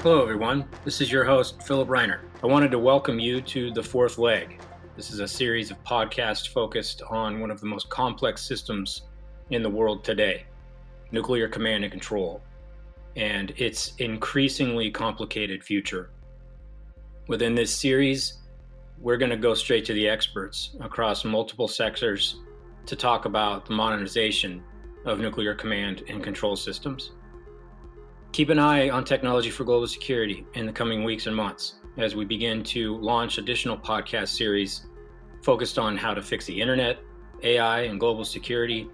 Hello, everyone. This is your host, Philip Reiner. I wanted to welcome you to The Fourth Leg. This is a series of podcasts focused on one of the most complex systems in the world today, nuclear command and control, and its increasingly complicated future. Within this series, we're going to go straight to the experts across multiple sectors to talk about the modernization of nuclear command and control systems. Keep an eye on technology for global security in the coming weeks and months as we begin to launch additional podcast series focused on how to fix the internet, AI and global security,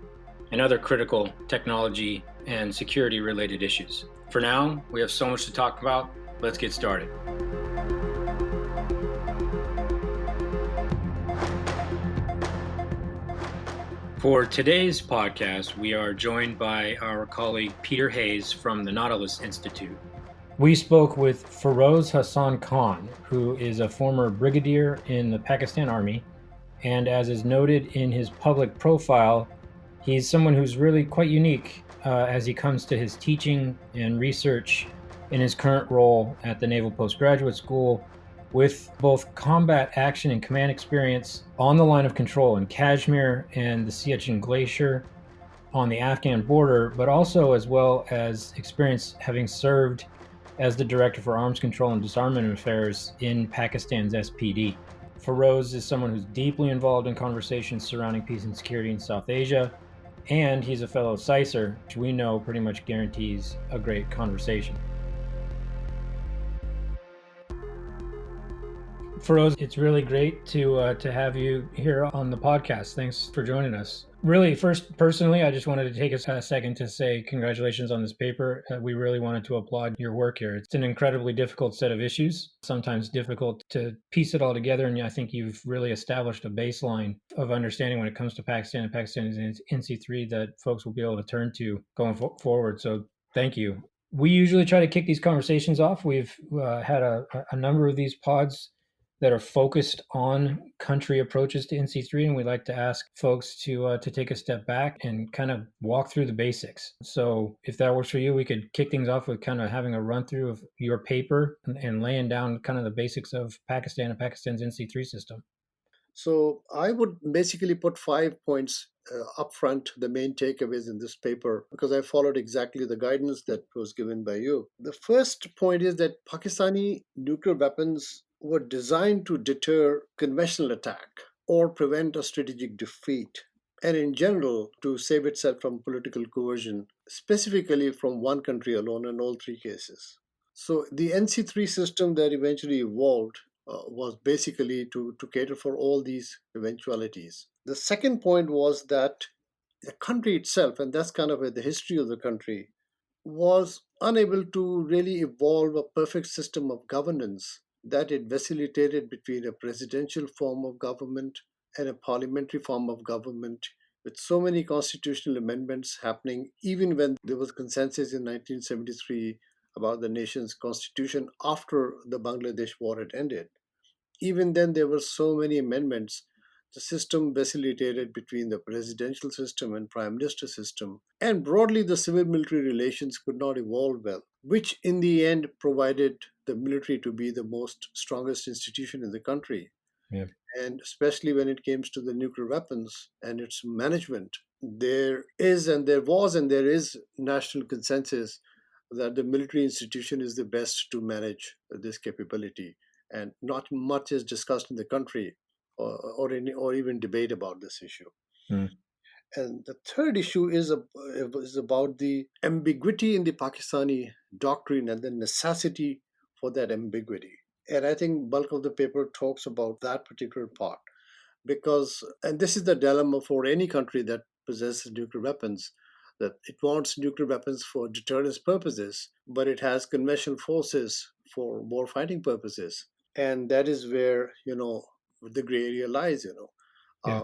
and other critical technology and security related issues. For now, we have so much to talk about. Let's get started. For today's podcast, we are joined by our colleague Peter Hayes from the Nautilus Institute. We spoke with Feroz Hassan Khan, who is a former brigadier in the Pakistan Army, and as is noted in his public profile, he's someone who's really quite unique as he comes to his teaching and research in his current role at the Naval Postgraduate School, with both combat action and command experience on the line of control in Kashmir and the Siachen Glacier on the Afghan border, but also as well as experience having served as the Director for Arms Control and Disarmament Affairs in Pakistan's SPD. Feroz is someone who's deeply involved in conversations surrounding peace and security in South Asia, and he's a fellow CISR, which we know pretty much guarantees a great conversation. Feroz, it's really great to have you here on the podcast. Thanks for joining us. Really, first, personally, I just wanted to take a second to say congratulations on this paper. We really wanted to applaud your work here. It's an incredibly difficult set of issues, sometimes difficult to piece it all together, and I think you've really established a baseline of understanding when it comes to Pakistan and Pakistan's NC3 that folks will be able to turn to going forward. So thank you. We usually try to kick these conversations off. We've had a number of these pods that are focused on country approaches to NC3, and we'd like to ask folks to take a step back and kind of walk through the basics. So if that works for you, we could kick things off with kind of having a run through of your paper and laying down kind of the basics of Pakistan and Pakistan's NC3 system. So I would basically put 5 points up front, the main takeaways in this paper, because I followed exactly the guidance that was given by you. The first point is that Pakistani nuclear weapons were designed to deter conventional attack or prevent a strategic defeat, and in general to save itself from political coercion, specifically from one country alone in all three cases. So the NC3 system that eventually evolved was basically to cater for all these eventualities. The second point was that the country itself, and that's kind of the history of the country, was unable to really evolve a perfect system of governance, that it vacillated between a presidential form of government and a parliamentary form of government, with so many constitutional amendments happening, even when there was consensus in 1973 about the nation's constitution after the Bangladesh war had ended. Even then, there were so many amendments. The system vacillated between the presidential system and prime minister system, and broadly, the civil military relations could not evolve well, which in the end provided the military to be the most strongest institution in the country. Yeah. And especially when it comes to the nuclear weapons and its management, there is and there was and there is national consensus that the military institution is the best to manage this capability, and not much is discussed in the country or even debate about this issue. Mm. And the third issue is about the ambiguity in the Pakistani doctrine and the necessity for that ambiguity. And I think bulk of the paper talks about that particular part, because, and this is the dilemma for any country that possesses nuclear weapons, that it wants nuclear weapons for deterrence purposes, but it has conventional forces for war fighting purposes. And that is where, the gray area lies, Yeah.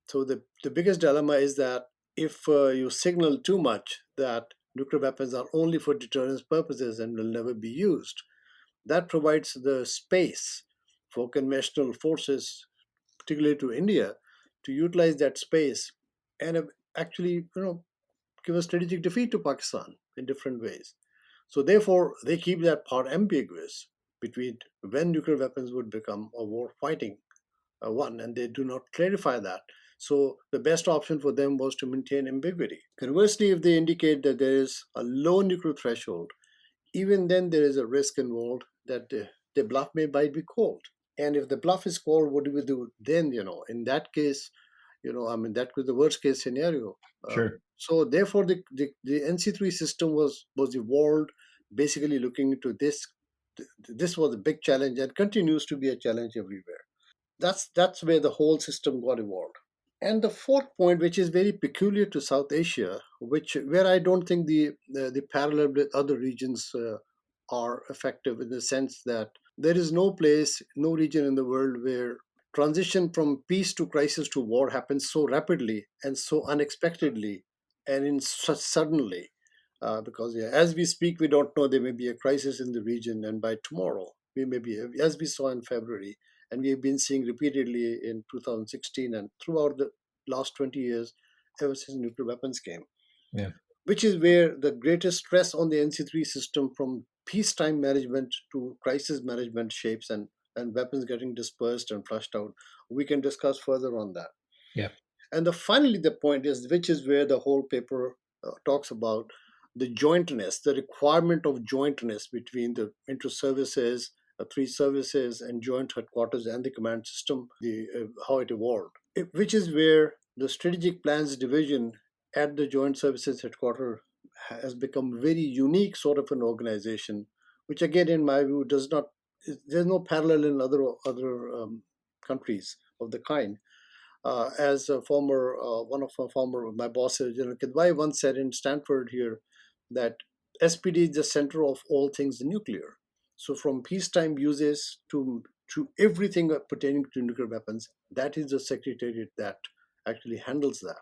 So the biggest dilemma is that if you signal too much that nuclear weapons are only for deterrence purposes and will never be used, that provides the space for conventional forces, particularly to India, to utilize that space and actually, give a strategic defeat to Pakistan in different ways. So therefore, they keep that part ambiguous between when nuclear weapons would become a war fighting one, and they do not clarify that. So the best option for them was to maintain ambiguity. Conversely, if they indicate that there is a low nuclear threshold, even then there is a risk involved that the bluff might be called. And if the bluff is called, what do we do then? In that case, I mean, that was the worst case scenario. Sure. So therefore, the NC3 system was evolved basically looking into this. This was a big challenge and continues to be a challenge everywhere. That's where the whole system got evolved. And the fourth point, which is very peculiar to South Asia, which where I don't think the parallel with other regions are effective in the sense that there is no place, no region in the world where transition from peace to crisis to war happens so rapidly and so unexpectedly and in such suddenly. Because yeah, as we speak, we don't know there may be a crisis in the region, and by tomorrow we may be, as we saw in February, and we have been seeing repeatedly in 2016 and throughout the last 20 years, ever since nuclear weapons came. Yeah. Which is where the greatest stress on the NC3 system from peacetime management to crisis management shapes, and weapons getting dispersed and flushed out. We can discuss further on that. Yeah. And finally, the point is, which is where the whole paper talks about the jointness, the requirement of jointness between the inter-services, three services, and joint headquarters and the command system, how it evolved. Which is where the strategic plans division at the joint services headquarters has become very unique sort of an organization, which again, in my view, does not. There's no parallel in other countries of the kind. As a former one of my bosses, General Kidwai, once said in Stanford here that SPD is the center of all things nuclear. So from peacetime uses to everything pertaining to nuclear weapons, that is the secretariat that actually handles that.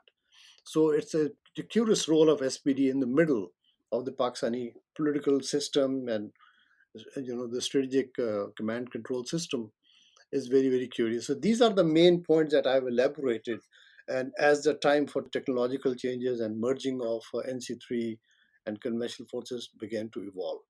So it's the curious role of SPD in the middle of the Pakistani political system and the strategic command control system is very, very curious. So these are the main points that I've elaborated. And as the time for technological changes and merging of NC3 and conventional forces began to evolve.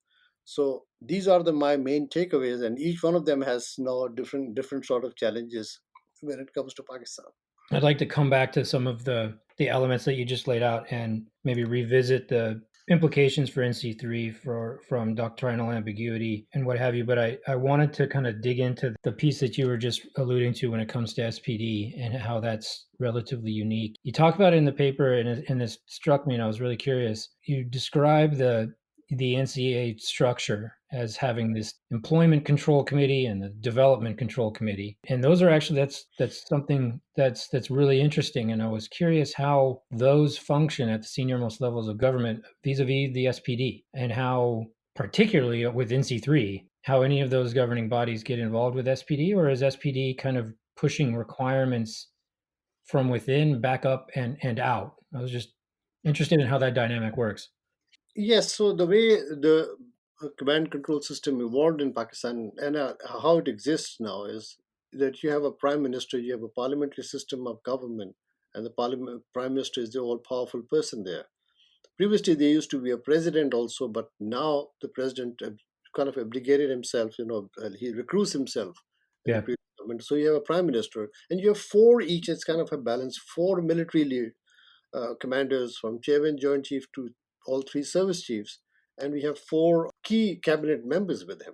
So these are my main takeaways, and each one of them has now different sort of challenges when it comes to Pakistan. I'd like to come back to some of the elements that you just laid out and maybe revisit the implications for NC3 from doctrinal ambiguity and what have you. But I wanted to kind of dig into the piece that you were just alluding to when it comes to SPD and how that's relatively unique. You talk about it in the paper, and this struck me, and I was really curious. You describe the NCA structure as having this employment control committee and the development control committee, and those are actually that's something that's really interesting. And I was curious how those function at the senior-most levels of government vis-a-vis the SPD, and how, particularly with NC3, how any of those governing bodies get involved with SPD, or is SPD kind of pushing requirements from within back up and out? I was just interested in how that dynamic works. Yes, so the way the command control system evolved in Pakistan and how it exists now is that you have a prime minister, you have a parliamentary system of government, and the prime minister is the all powerful person there. Previously, there used to be a president also, but now the president kind of abdicated himself, he recruits himself in the Yeah. previous government. So you have a prime minister, and you have four each, it's kind of a balance, four military commanders from chairman, joint chief to all three service chiefs. And we have four key cabinet members with him: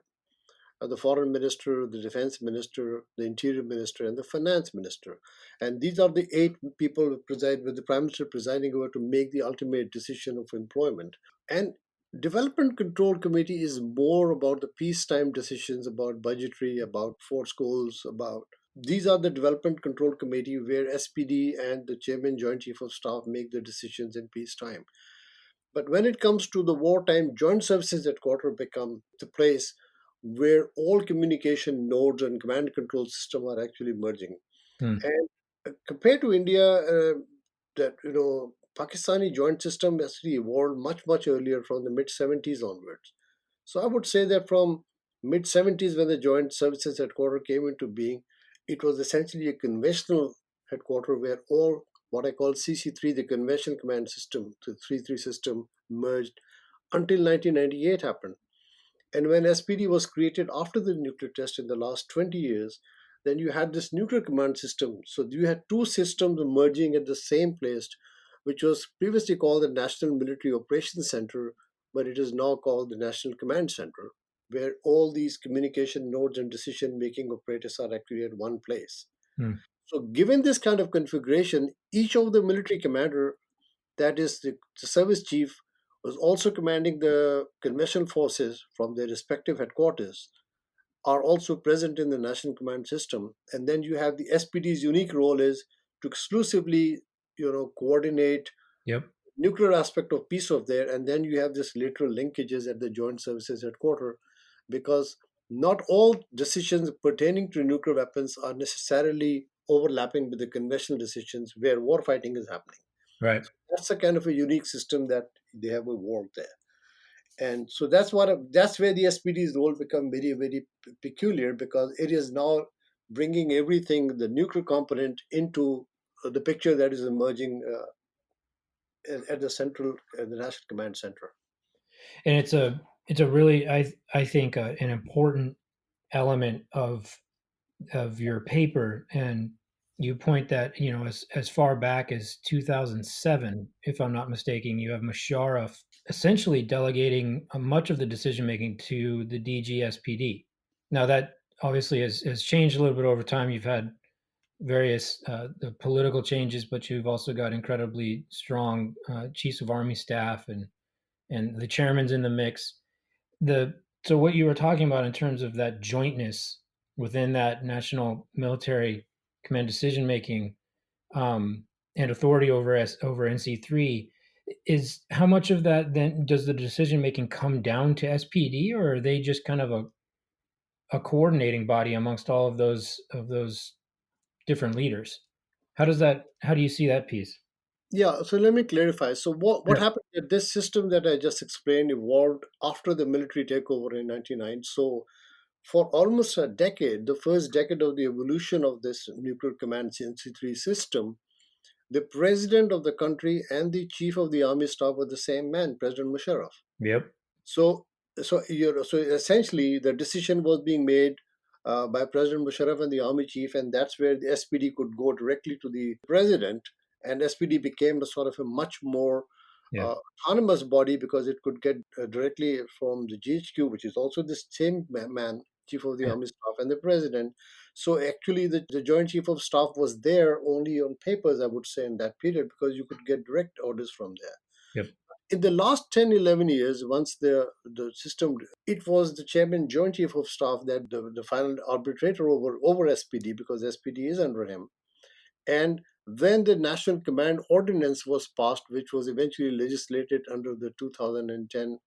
the foreign minister, the defense minister, the interior minister, and the finance minister. And these are the eight people who preside, with the prime minister presiding over to make the ultimate decision of employment. And development control committee is more about the peacetime decisions, about budgetary, about force goals, about these are the development control committee where SPD and the chairman joint chief of staff make the decisions in peacetime. But when it comes to the wartime, joint services headquarters become the place where all communication nodes and command and control system are actually merging. Hmm. And compared to India, that Pakistani joint system actually evolved much earlier from the mid 70s onwards. So I would say that from mid 70s, when the joint services headquarters came into being, it was essentially a conventional headquarters where all what I call CC3, the conventional command system, the 3-3 system merged until 1998 happened. And when SPD was created after the nuclear test in the last 20 years, then you had this nuclear command system. So you had two systems merging at the same place, which was previously called the National Military Operations Center, but it is now called the National Command Center, where all these communication nodes and decision making operators are actually at one place. Hmm. So, given this kind of configuration, each of the military commander, that is the service chief, was also commanding the conventional forces from their respective headquarters, are also present in the national command system. And then you have the SPD's unique role is to exclusively, coordinate Yep. nuclear aspect of peace of there, and then you have this lateral linkages at the joint services headquarters, because not all decisions pertaining to nuclear weapons are necessarily overlapping with the conventional decisions where war fighting is happening. Right. That's a kind of a unique system that they have evolved there. And so that's where the SPD's role become very, very peculiar, because it is now bringing everything, the nuclear component, into the picture that is emerging at the central, at the national command center. And it's a really, I think, an important element of your paper. And you point that, as far back as 2007, if I'm not mistaken, you have Musharraf essentially delegating much of the decision making to the DGSPD. Now that obviously has changed a little bit over time. You've had various the political changes, but you've also got incredibly strong chiefs of army staff, and the chairman's in the mix. The So what you were talking about in terms of that jointness within that national military command decision making, and authority over NC3, is how much of that then does the decision making come down to SPD, or are they just kind of a coordinating body amongst all of those different leaders? How do you see that piece? Yeah, so let me clarify. So what Yeah. happened that this system that I just explained evolved after the military takeover in 99. So for almost a decade, the first decade of the evolution of this nuclear command NC3 system, the president of the country and the chief of the army staff were the same man, President Musharraf. Yep. So, so essentially, the decision was being made by President Musharraf and the army chief, and that's where the SPD could go directly to the president, and SPD became a sort of a much more Yeah. uh, autonomous body, because it could get directly from the GHQ, which is also the same man, chief of the Yeah. army staff, and the president. So actually, the Joint Chief of Staff was there only on papers, I would say, in that period, because you could get direct orders from there. Yep. In the last 10, 11 years, once the system, it was the chairman, Joint Chief of Staff, that the final arbitrator over SPD, because SPD is under him. And when the National Command Ordinance was passed, which was eventually legislated under the 2010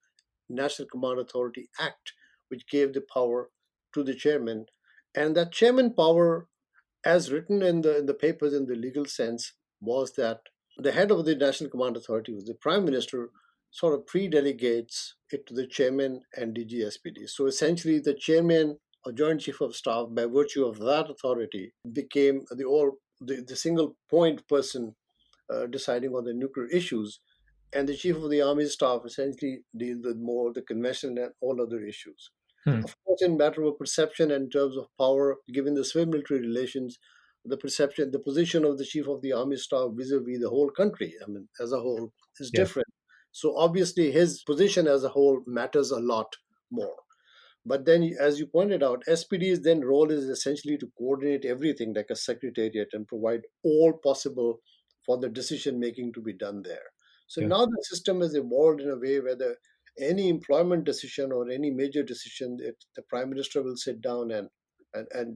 National Command Authority Act, which gave the power to the chairman. And that chairman power, as written in the papers in the legal sense, was that the head of the National Command Authority, was the Prime Minister, sort of pre-delegates it to the chairman and DGSPD. So essentially, the chairman or Joint Chief of Staff, by virtue of that authority, became the single point person deciding on the nuclear issues, and the Chief of the Army Staff essentially deals with more the conventional and all other issues. Hmm. Of course, in matter of perception and in terms of power, given the civil military relations, the perception, the position of the Chief of the Army Staff vis-a-vis the whole country, I mean, as a whole, is Yeah. different. So obviously, his position as a whole matters a lot more. But then, as you pointed out, SPD's then role is essentially to coordinate everything like a secretariat and provide all possible for the decision making to be done there. So Yeah. now the system has evolved in a way where any employment decision or any major decision, the prime minister will sit down and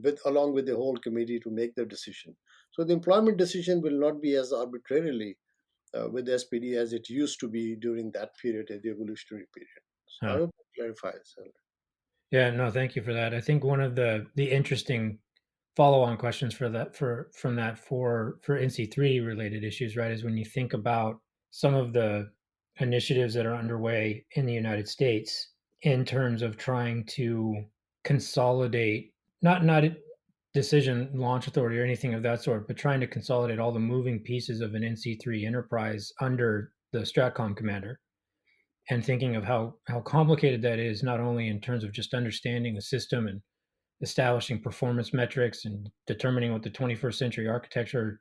with along with the whole committee to make the decision. So the employment decision will not be as arbitrarily with SPD as it used to be during that period, the evolutionary period. So I Huh. hope that clarifies. Yeah, no, thank you for that. I think one of the interesting follow-on questions for that from that for NC3 related issues, right, is when you think about some of the initiatives that are underway in the United States in terms of trying to consolidate, not a decision launch authority or anything of that sort, but trying to consolidate all the moving pieces of an NC3 enterprise under the Stratcom commander. and thinking of how complicated that is, not only in terms of just understanding the system and establishing performance metrics and determining what the 21st century architecture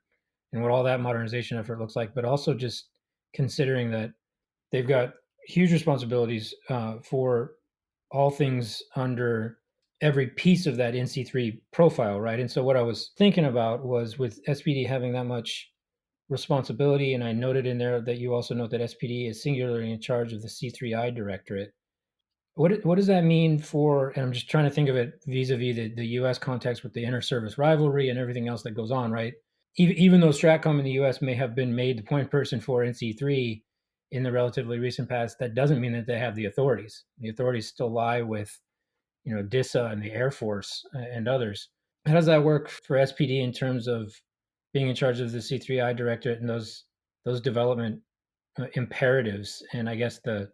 and what all that modernization effort looks like, but also just considering that they've got huge responsibilities for all things under every piece of that NC3 profile, right? And so what I was thinking about was with SPD having that much responsibility, and I noted in there that you also note that SPD is singularly in charge of the C3I directorate. What does that mean for? And I'm just trying to think of it vis-a-vis the U.S. context with the inter-service rivalry and everything else that goes on, right? Even though Stratcom in the U.S. may have been made the point person for NC3 in the relatively recent past, that doesn't mean that they have the authorities. The authorities still lie with DISA and the Air Force and others. How does that work for SPD in terms of being in charge of the C3I directorate and those development imperatives? And I guess the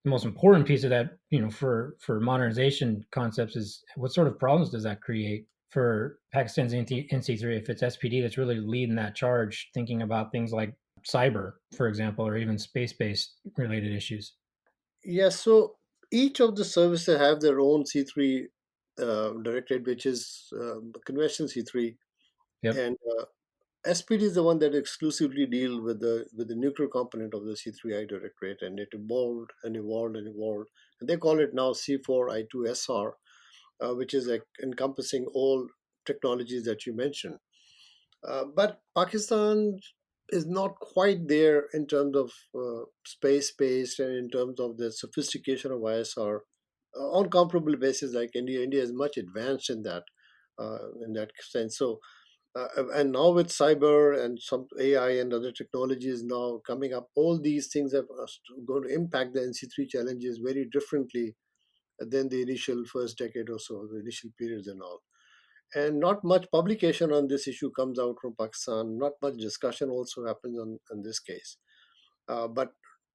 most important piece of that, for modernization concepts is what sort of problems does that create for Pakistan's NC3 if it's SPD that's really leading that charge, thinking about things like cyber, for example, or even space-based related issues. Yes, so each of the services have their own C3 directorate, which is conventional C3, Yep. and SPD is the one that exclusively deal with the nuclear component of the C3I directorate, and it evolved and evolved and evolved, and they call it now C4I2SR, which is encompassing all technologies that you mentioned. But Pakistan is not quite there in terms of space-based and in terms of the sophistication of ISR on comparable basis like India. India is much advanced in that sense. So, and now with cyber and some AI and other technologies now coming up, all these things are going to impact the NC3 challenges very differently than the initial first decade or so, the initial periods and all. And not much publication on this issue comes out from Pakistan. Not much discussion also happens on this case. But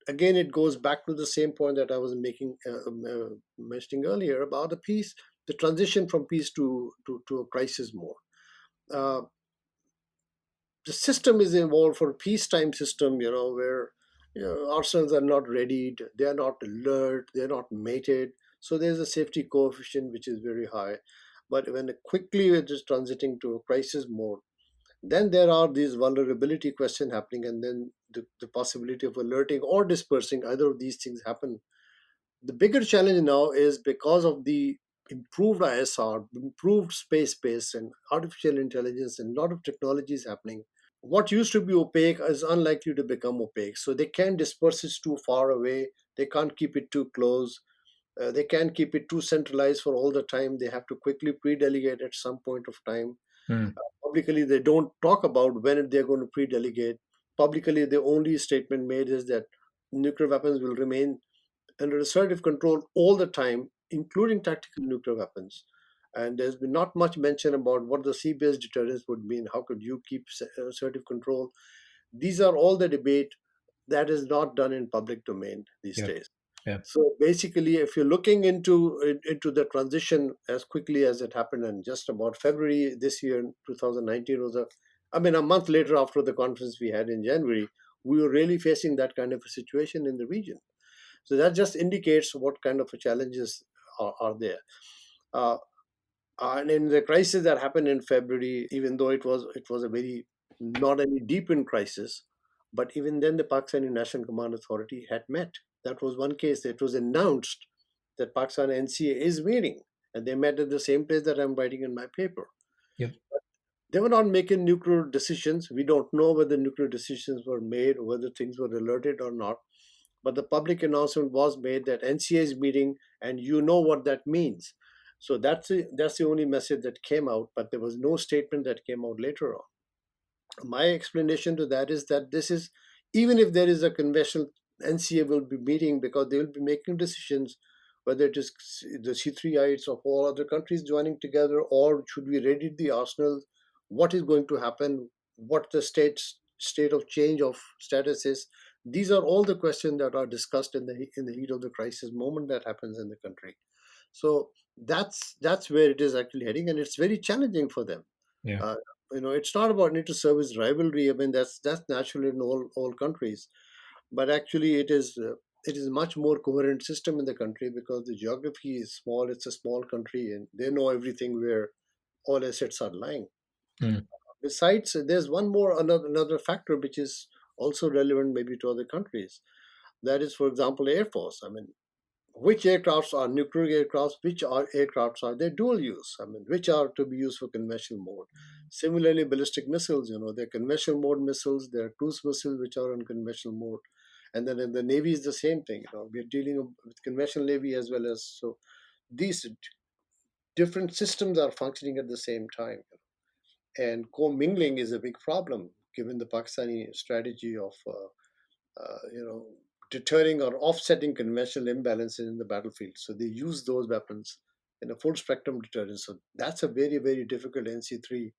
again, it goes back to the same point that I was mentioning earlier about the peace, the transition from peace to a crisis mode. Uh, the system is involved for a peacetime system, where arsenals are not readied, they are not alert, they are not mated. So there's a safety coefficient which is very high. But when quickly it is transiting to a crisis mode, then there are these vulnerability questions happening, and then the possibility of alerting or dispersing, either of these things happen. The bigger challenge now is because of the improved ISR, improved space space, and artificial intelligence, and a lot of technologies happening. What used to be opaque is unlikely to become opaque. So they can't disperse it too far away. They can't keep it too close. They can't keep it too centralized for all the time. They have to quickly pre-delegate at some point of time. Hmm. Publicly, they don't talk about when they're going to pre-delegate. Publicly, the only statement made is that nuclear weapons will remain under assertive control all the time, including tactical nuclear weapons. And there's been not much mention about what the sea-based deterrence would mean. How could you keep assertive control? These are all the debate that is not done in public domain these Yep. days. Yep. So basically, if you're looking into the transition as quickly as it happened, in just about February this year, 2019 was a month later after the conference we had in January, we were really facing that kind of a situation in the region. So that just indicates what kind of challenges are there. Uh, and in the crisis that happened in February, even though it was a very not any deep in crisis, but even then the Pakistani National Command Authority had met. That was one case. It was announced that Pakistan NCA is meeting, and they met at the same place that I'm writing in my paper. Yep. They were not making nuclear decisions. We don't know whether nuclear decisions were made, or whether things were alerted or not. But the public announcement was made that NCA is meeting, and you know what that means. So that's the only message that came out, but there was no statement that came out later on. My explanation to that is that this is, even if there is a conventional, NCA will be meeting because they will be making decisions whether it is the C3Ites of all other countries joining together, or should we ready the arsenal, what is going to happen, what the state of change of status is. These are all the questions that are discussed in the heat of the crisis moment that happens in the country. So that's where it is actually heading, and it's very challenging for them. Yeah. uh, it's not about inter-service rivalry. I mean, that's natural in all countries, but actually it is it is much more coherent system in the country because the geography is small. It's a small country, and they know everything where all assets are lying. Mm. Besides, there's one more another factor which is also relevant maybe to other countries. That is, for example, Air Force. I mean, which aircrafts are nuclear aircrafts, which are aircrafts are they dual use, I mean, which are to be used for conventional mode. Similarly, ballistic missiles, they're conventional mode missiles, there are cruise missiles which are on conventional mode. And then in the Navy is the same thing, we're dealing with conventional Navy as well as, so these different systems are functioning at the same time. And commingling is a big problem given the Pakistani strategy of deterring or offsetting conventional imbalances in the battlefield. So they use those weapons in a full spectrum deterrence. So that's a very, very difficult NC3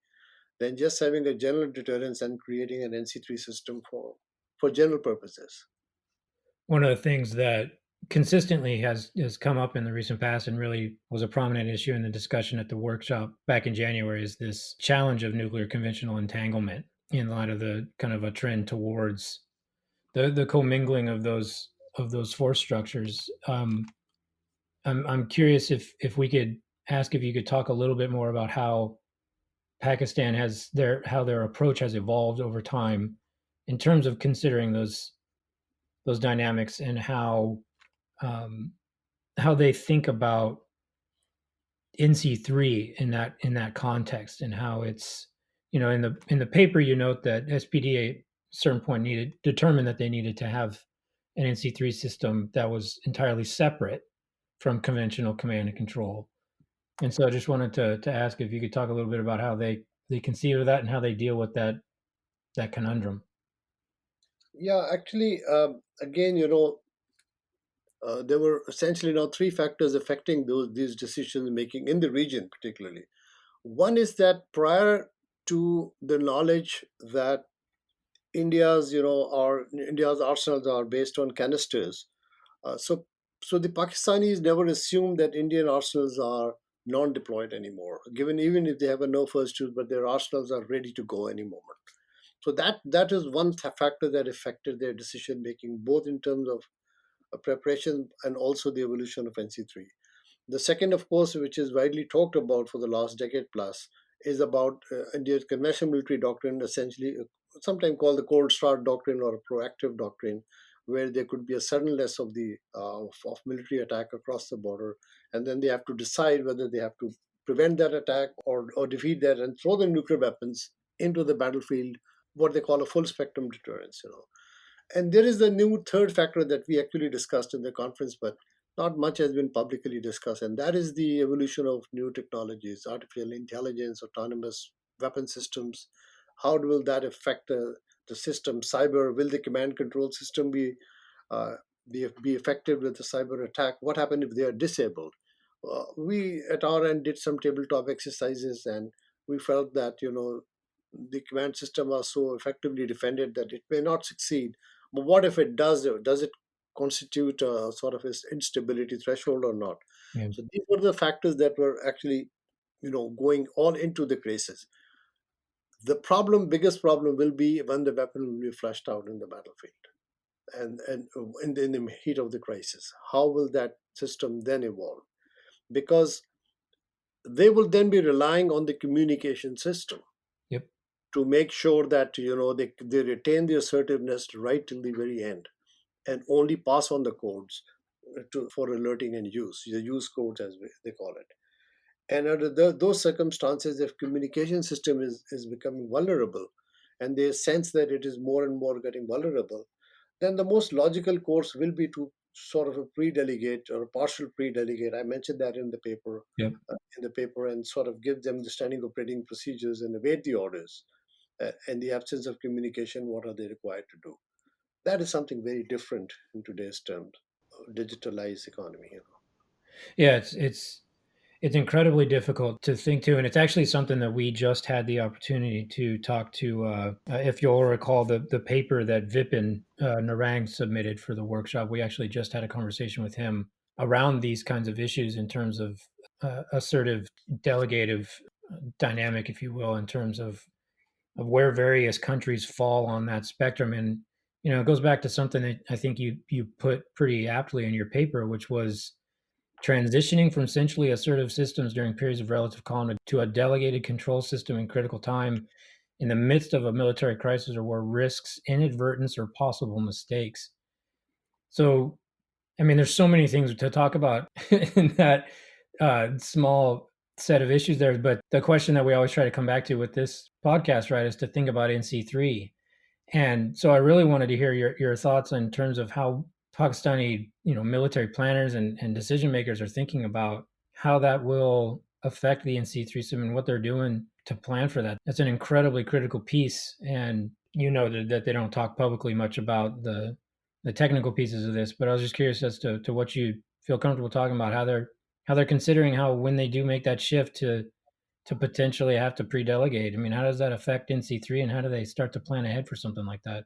than just having a general deterrence and creating an NC3 system for general purposes. One of the things that consistently has come up in the recent past and really was a prominent issue in the discussion at the workshop back in January is this challenge of nuclear conventional entanglement in light of the kind of a trend towards the commingling of those force structures. I'm curious if we could ask if you could talk a little bit more about how Pakistan has their approach has evolved over time in terms of considering those dynamics and um, how they think about NC3 in that context and how it's in the paper you note that SPD at a certain point needed determined that they needed to have an NC3 system that was entirely separate from conventional command and control. And so I just wanted to ask if you could talk a little bit about how they conceive of that and how they deal with that conundrum. Yeah, actually, again, there were essentially now three factors affecting these decision making in the region, particularly. One is that prior to the knowledge that India's arsenals are based on canisters. So the Pakistanis never assumed that Indian arsenals are non-deployed anymore, given even if they have a no first use, but their arsenals are ready to go any moment. So that is one factor that affected their decision making, both in terms of preparation and also the evolution of NC3. The second, of course, which is widely talked about for the last decade plus, is about India's conventional military doctrine, essentially sometimes called the cold start doctrine or a proactive doctrine, where there could be a suddenness of military attack across the border, and then they have to decide whether they have to prevent that attack or defeat that and throw the nuclear weapons into the battlefield, what they call a full spectrum deterrence. And there is the new third factor that we actually discussed in the conference, but not much has been publicly discussed, and that is the evolution of new technologies, artificial intelligence, autonomous weapon systems. How will that affect the system? Cyber, will the command control system uh, be effective with the cyber attack? What happens if they are disabled? We at our end did some tabletop exercises, and we felt that the command system was so effectively defended that it may not succeed. But what if it does? Does it constitute a sort of instability threshold or not? Yeah. So these were the factors that were actually, going all into the crisis. The biggest problem will be when the weapon will be flushed out in the battlefield and in the heat of the crisis. How will that system then evolve? Because they will then be relying on the communication system Yep. to make sure that they retain the assertiveness right till the very end and only pass on the codes for alerting and use the use codes as they call it. And under those circumstances, if communication system is becoming vulnerable and they sense that it is more and more getting vulnerable, then the most logical course will be to sort of a pre-delegate or a partial pre-delegate. I mentioned that Yep. in the paper, and sort of give them the standing operating procedures and await the orders. In the absence of communication, what are they required to do? That is something very different in today's terms, digitalized economy. Yeah, it's incredibly difficult to think to, and it's actually something that we just had the opportunity to talk to. If you'll recall the paper that Vipin Narang submitted for the workshop, we actually just had a conversation with him around these kinds of issues in terms of assertive, delegative dynamic, if you will, in terms of where various countries fall on that spectrum. And It goes back to something that I think you put pretty aptly in your paper, which was transitioning from essentially assertive systems during periods of relative calm to a delegated control system in critical time in the midst of a military crisis or war risks inadvertence or possible mistakes. So, I mean, there's so many things to talk about in that small set of issues there. But the question that we always try to come back to with this podcast, right, is to think about NC3. And so I really wanted to hear your thoughts in terms of how Pakistani, military planners and decision makers are thinking about how that will affect the NC3 system and what they're doing to plan for that. That's an incredibly critical piece. And that they don't talk publicly much about the technical pieces of this, but I was just curious as to what you feel comfortable talking about, how they're considering how when they do make that shift to potentially have to pre-delegate. I mean, how does that affect NC3 and how do they start to plan ahead for something like that?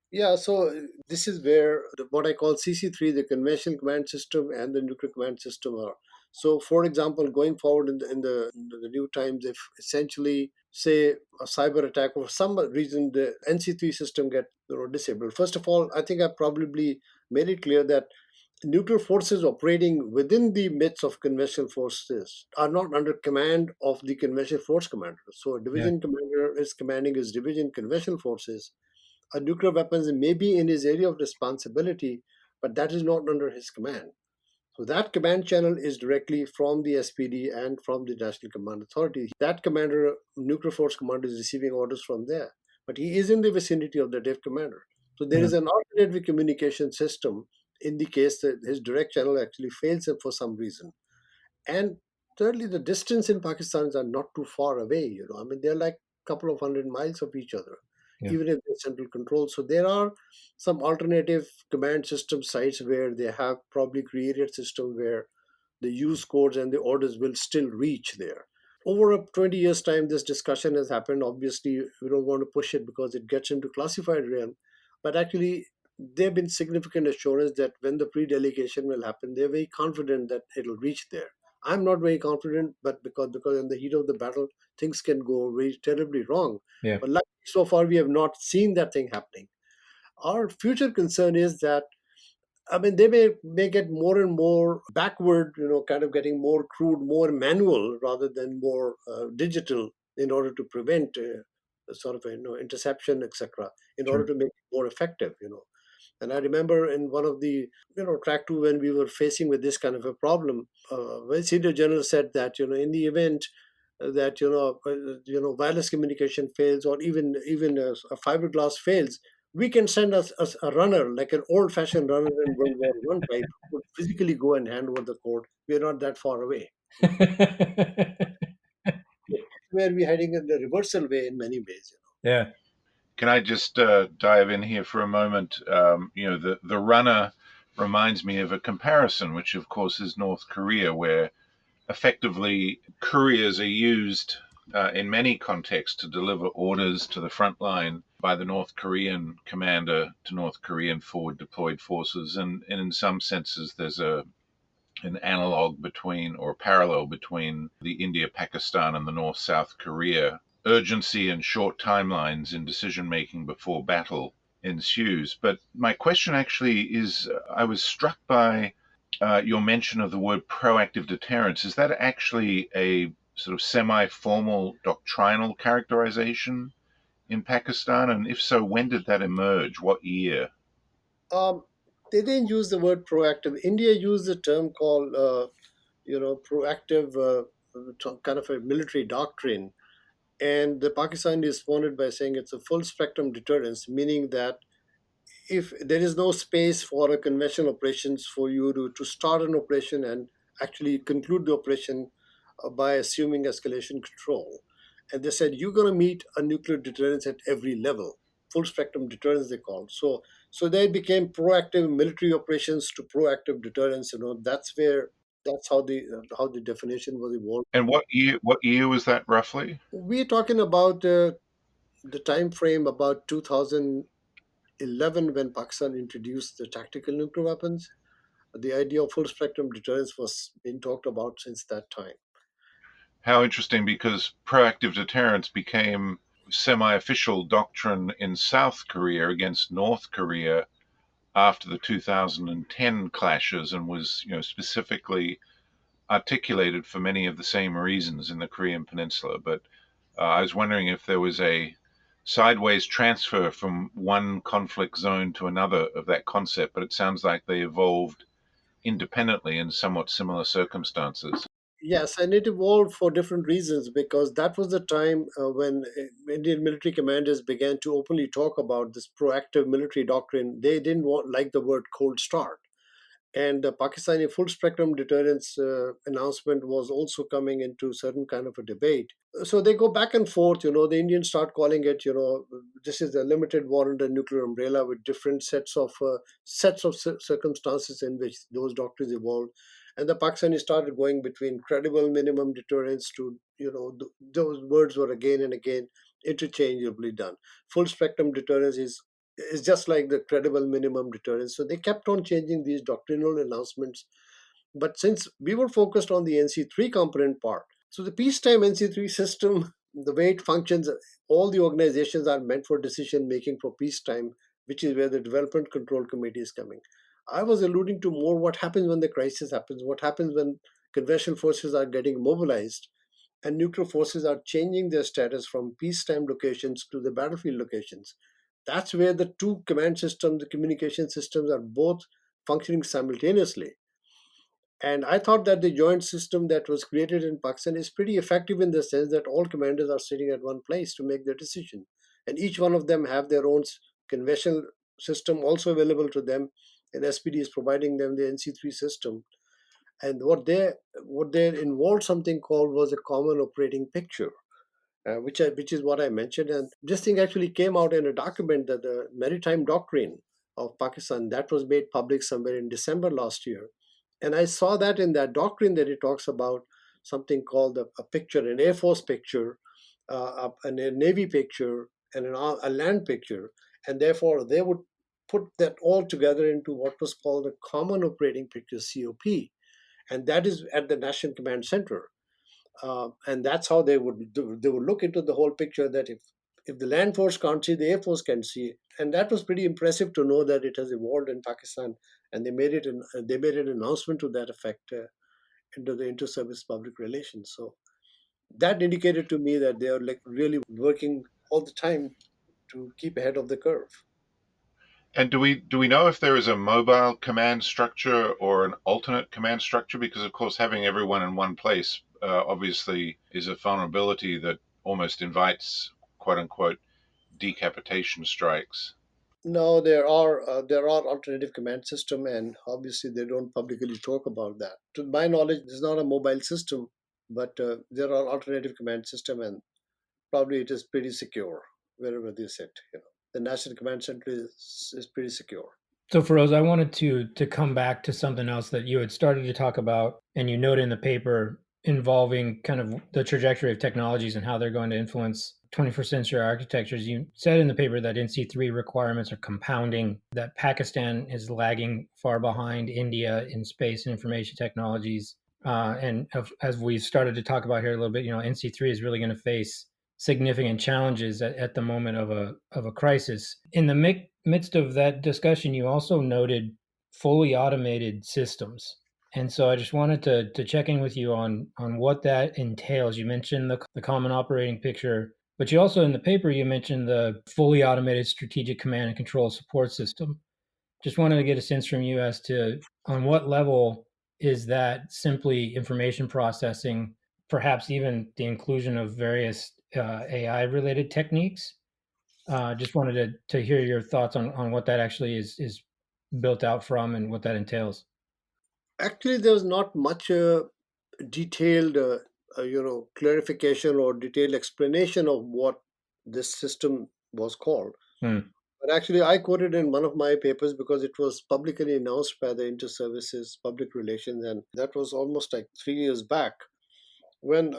Yeah, so this is where what I call CC3, the conventional command system and the nuclear command system are. So, for example, going forward in the new times, if essentially, say, a cyber attack or for some reason the NC3 system get disabled. First of all, I think I probably made it clear that nuclear forces operating within the midst of conventional forces are not under command of the conventional force commander. So, a Yeah. division commander is commanding his division conventional forces. A nuclear weapons may be in his area of responsibility, but that is not under his command. So that command channel is directly from the SPD and from the National Command Authority. That commander, nuclear force commander, is receiving orders from there, but he is in the vicinity of the DIV commander. So there Yeah. is an alternative communication system in the case that his direct channel actually fails him for some reason. And thirdly, the distance in Pakistan are not too far away. I mean, they're like a couple of 100 miles of each other, Yeah. even if they're central control. So there are some alternative command system sites where they have probably created system where the use codes and the orders will still reach there. Over a 20 years time, this discussion has happened. Obviously, we don't want to push it because it gets into classified realm, but actually there have been significant assurance that when the pre-delegation will happen, they're very confident that it'll reach there. I'm not very confident, but because in the heat of the battle, things can go very terribly wrong. Yeah. But luckily, so far, we have not seen that thing happening. Our future concern is that, I mean, they may get more and more backward, kind of getting more crude, more manual rather than more digital in order to prevent sort of interception, etc. In order Sure. to make it more effective. And I remember in one of the track two when we were facing with this kind of a problem, when senior general said that in the event that wireless communication fails or even a fiberglass fails, we can send us a runner like an old-fashioned runner in World War I type who would physically go and hand over the code. We're not that far away. Where we're heading in the reversal way in many ways. Yeah. Can I just dive in here for a moment? The runner reminds me of a comparison, which of course is North Korea, where effectively couriers are used in many contexts to deliver orders to the front line by the North Korean commander to North Korean forward deployed forces. And in some senses, there's an analog between or a parallel between the India Pakistan and the North South Korea urgency and short timelines in decision making before battle ensues. But my question actually is I was struck by your mention of the word proactive deterrence. Is that actually a sort of semi formal doctrinal characterization in Pakistan? And if so, when did that emerge? What year? Um, they didn't use the word proactive. India used a term called, proactive, kind of a military doctrine. And the Pakistan responded by saying it's a full spectrum deterrence, meaning that if there is no space for a conventional operations for you to start an operation and actually conclude the operation by assuming escalation control. And they said you're going to meet a nuclear deterrence at every level, full spectrum deterrence they called. So they became proactive military operations to proactive deterrence. That's how the definition was evolved. And what year was that roughly? We're talking about the time frame about 2011 when Pakistan introduced the tactical nuclear weapons. The idea of full spectrum deterrence was being talked about since that time. How interesting, because proactive deterrence became semi-official doctrine in South Korea against North Korea after the 2010 clashes, and was, specifically articulated for many of the same reasons in the Korean Peninsula. But I was wondering if there was a sideways transfer from one conflict zone to another of that concept, but it sounds like they evolved independently in somewhat similar circumstances. Yes, and it evolved for different reasons because that was the time when Indian military commanders began to openly talk about this proactive military doctrine. They didn't like the word cold start. And the Pakistani full spectrum deterrence announcement was also coming into certain kind of a debate. So they go back and forth. The Indians start calling it, this is a limited war under nuclear umbrella with different sets of circumstances in which those doctrines evolved. And the Pakistanis started going between credible minimum deterrence to, those words were again and again interchangeably done. Full spectrum deterrence is just like the credible minimum deterrence. So they kept on changing these doctrinal announcements. But since we were focused on the NC3 component part, so the peacetime NC3 system, the way it functions, all the organizations are meant for decision making for peacetime, which is where the Development Control Committee is coming. I was alluding to more what happens when the crisis happens, what happens when conventional forces are getting mobilized and nuclear forces are changing their status from peacetime locations to the battlefield locations. That's where the two command systems, the communication systems are both functioning simultaneously. And I thought that the joint system that was created in Pakistan is pretty effective in the sense that all commanders are sitting at one place to make their decision. And each one of them have their own conventional system also available to them. And SPD is providing them the NC3 system. And what they involved something called was a common operating picture, which is what I mentioned. And this thing actually came out in a document that the Maritime Doctrine of Pakistan that was made public somewhere in December last year. And I saw that in that doctrine that it talks about something called a picture, an Air Force picture, a Navy picture, and a land picture. And therefore, they would put that all together into what was called a Common Operating Picture, COP. And that is at the National Command Center. And that's how they would look into the whole picture. That if the land force can't see, the air force can see, and that was pretty impressive to know that it has evolved in Pakistan, and they made an announcement to that effect into the inter-service public relations. So that indicated to me that they are like really working all the time to keep ahead of the curve. And do we know if there is a mobile command structure or an alternate command structure? Because of course, having everyone in one place obviously is a vulnerability that almost invites "quote unquote" decapitation strikes. No, there are alternative command system, and obviously they don't publicly talk about that. To my knowledge, it's not a mobile system, but there are alternative command system, and probably it is pretty secure wherever they sit. The National Command Center is pretty secure. So, Feroz, I wanted to come back to something else that you had started to talk about, and you note in the paper involving kind of the trajectory of technologies and how they're going to influence 21st century architectures. You said in the paper that NC3 requirements are compounding, that Pakistan is lagging far behind India in space and information technologies. As we started to talk about here a little bit, NC3 is really going to face significant challenges at the moment of a crisis. In the midst of that discussion, you also noted fully automated systems. And so I just wanted to check in with you on what that entails. You mentioned the common operating picture, but you also in the paper, you mentioned the fully automated strategic command and control support system. Just wanted to get a sense from you as to on what level is that simply information processing, perhaps even the inclusion of various AI related techniques. Just wanted to hear your thoughts on what that actually is built out from and what that entails. Actually, there's not much detailed, clarification or detailed explanation of what this system was called. Hmm. But actually, I quoted in one of my papers because it was publicly announced by the Inter-Services Public Relations, and that was almost like 3 years back when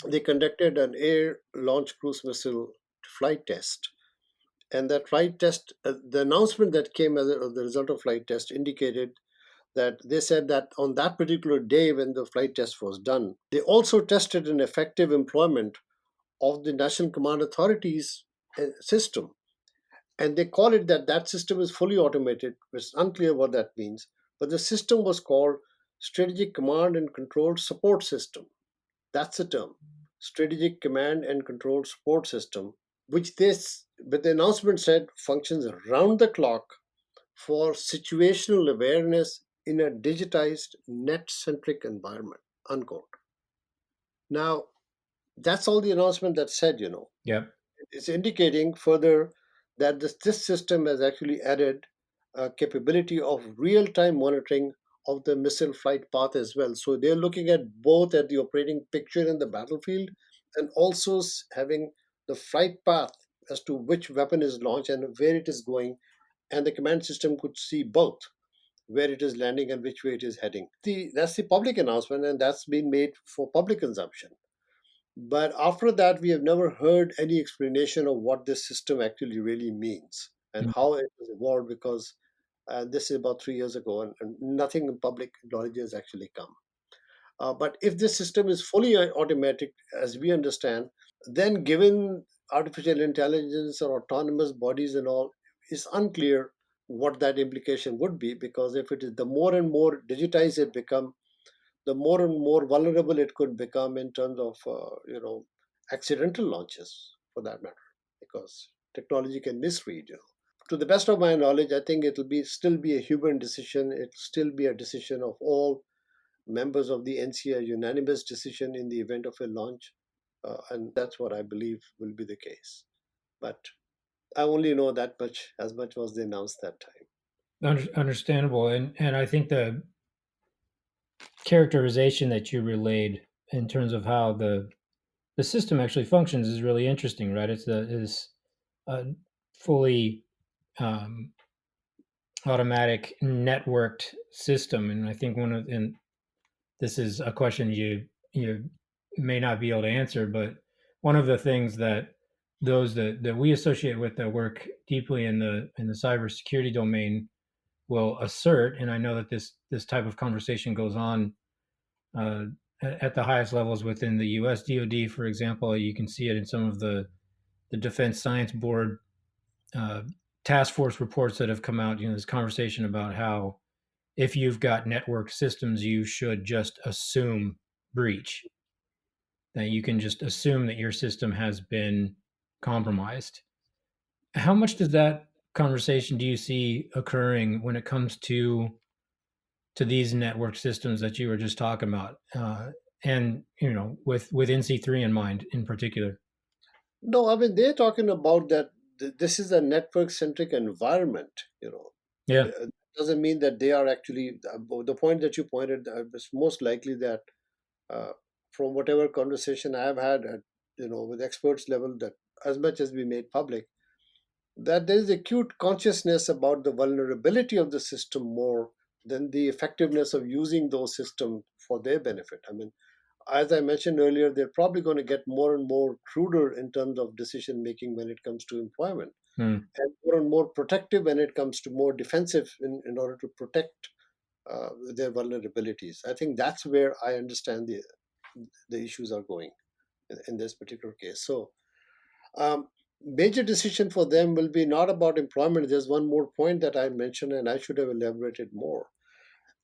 they conducted an air launch cruise missile flight test. And that flight test, the announcement that came as the result of flight test indicated that they said that on that particular day when the flight test was done, they also tested an effective employment of the National Command Authorities system. And they call it that system is fully automated. It's unclear what that means. But the system was called Strategic Command and Control Support System. That's the term. Strategic Command and Control Support System, which this, but the announcement said, functions around the clock for situational awareness in a digitized, net-centric environment, unquote. Now, that's all the announcement that said. Yep. It's indicating further that this system has actually added a capability of real-time monitoring of the missile flight path as well. So they're looking at both at the operating picture in the battlefield and also having the flight path as to which weapon is launched and where it is going. And the command system could see both where it is landing and which way it is heading. That's the public announcement, and that's been made for public consumption. But after that, we have never heard any explanation of what this system actually really means and how it has evolved, because this is about 3 years ago, and nothing in public knowledge has actually come. But if this system is fully automatic, as we understand, then given artificial intelligence or autonomous bodies and all, it's unclear what that implication would be, because if it is, the more and more digitized it become, the more and more vulnerable it could become in terms of accidental launches, for that matter, because technology can misread. To the best of my knowledge, I think it'll be still be a human decision. It'll still be a decision of all members of the NCA, unanimous decision in the event of a launch, and that's what I believe will be the case. But I only know that much, as much was announced that time. Understandable, and I think the characterization that you relayed in terms of how the system actually functions is really interesting, right? It's a fully um, automatic networked system, and I think and this is a question you may not be able to answer, but one of the things that those that we associate with that work deeply in the cybersecurity domain will assert, and I know that this type of conversation goes on uh, at the highest levels within the U.S. DoD, for example. You can see it in some of the Defense Science Board uh, task force reports that have come out. This conversation about how if you've got network systems, you should just assume breach. That you can just assume that your system has been compromised. How much does that conversation do you see occurring when it comes to these network systems that you were just talking about, and with NC3 in mind in particular? No, I mean, they're talking about that this is a network centric environment. Yeah. Doesn't mean that they are actually, the point that you pointed, is most likely that uh, from whatever conversation I've had with experts level, that as much as we made public, that there is acute consciousness about the vulnerability of the system more than the effectiveness of using those systems for their benefit. I mean, as I mentioned earlier, they're probably going to get more and more cruder in terms of decision making when it comes to employment, and more protective when it comes to more defensive in order to protect their vulnerabilities. I think that's where I understand the issues are going in this particular case. So, major decision for them will be not about employment. There's one more point that I mentioned, and I should have elaborated more.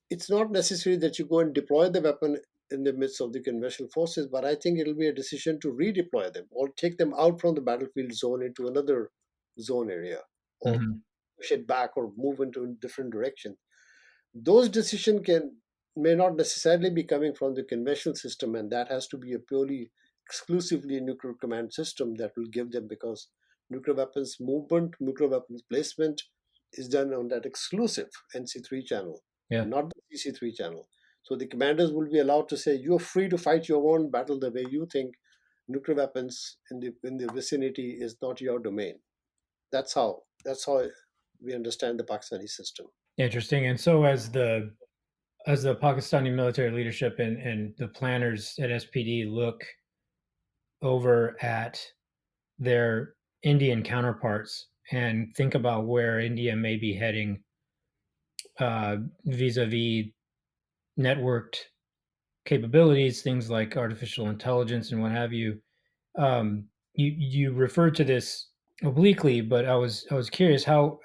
It's not necessary that you go and deploy the weapon in the midst of the conventional forces, but I think it'll be a decision to redeploy them or take them out from the battlefield zone into another zone area, or Mm-hmm. push it back or move into a different direction. Those decisions may not necessarily be coming from the conventional system, and that has to be a purely exclusively nuclear command system that will give them, because nuclear weapons movement, nuclear weapons placement is done on that exclusive NC3 channel, Yeah. not the CC3 channel. So the commanders will be allowed to say, you're free to fight your own battle the way you think. Nuclear weapons in the vicinity is not your domain. That's how we understand the Pakistani system. Interesting. And so as the Pakistani military leadership and the planners at SPD look over at their Indian counterparts and think about where India may be heading vis-a-vis networked capabilities, things like artificial intelligence and what have you. You referred to this obliquely, but I was curious how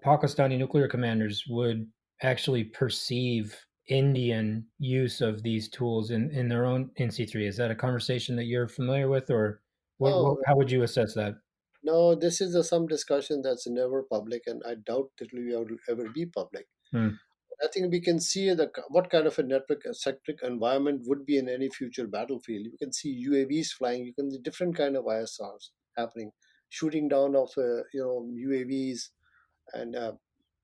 Pakistani nuclear commanders would actually perceive Indian use of these tools in their own NC3. Is that a conversation that you're familiar with, or what Oh, how would you assess that? no, this is some discussion that's never public, and I doubt it will ever be public. Hmm. I think we can see what kind of a network centric environment would be in any future battlefield. You can see UAVs flying. You can see different kind of ISRs happening, shooting down of UAVs, and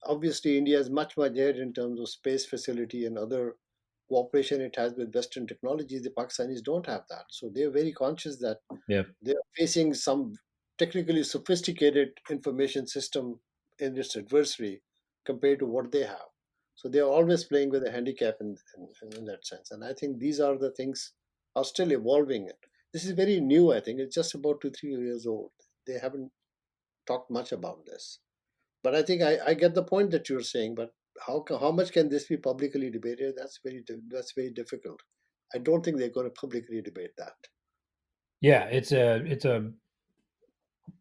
obviously India is much ahead in terms of space facility and other cooperation it has with Western technologies. The Pakistanis don't have that, so they're very conscious that Yeah. they're facing some technically sophisticated information system in its adversary compared to what they have. So they're always playing with a handicap in that sense. And I think these are the things are still evolving. This is very new, I think. It's just about 2, 3 years old. They haven't talked much about this. But I think I get the point that you're saying. But how much can this be publicly debated? That's very difficult. I don't think they're going to publicly debate that. Yeah, it's a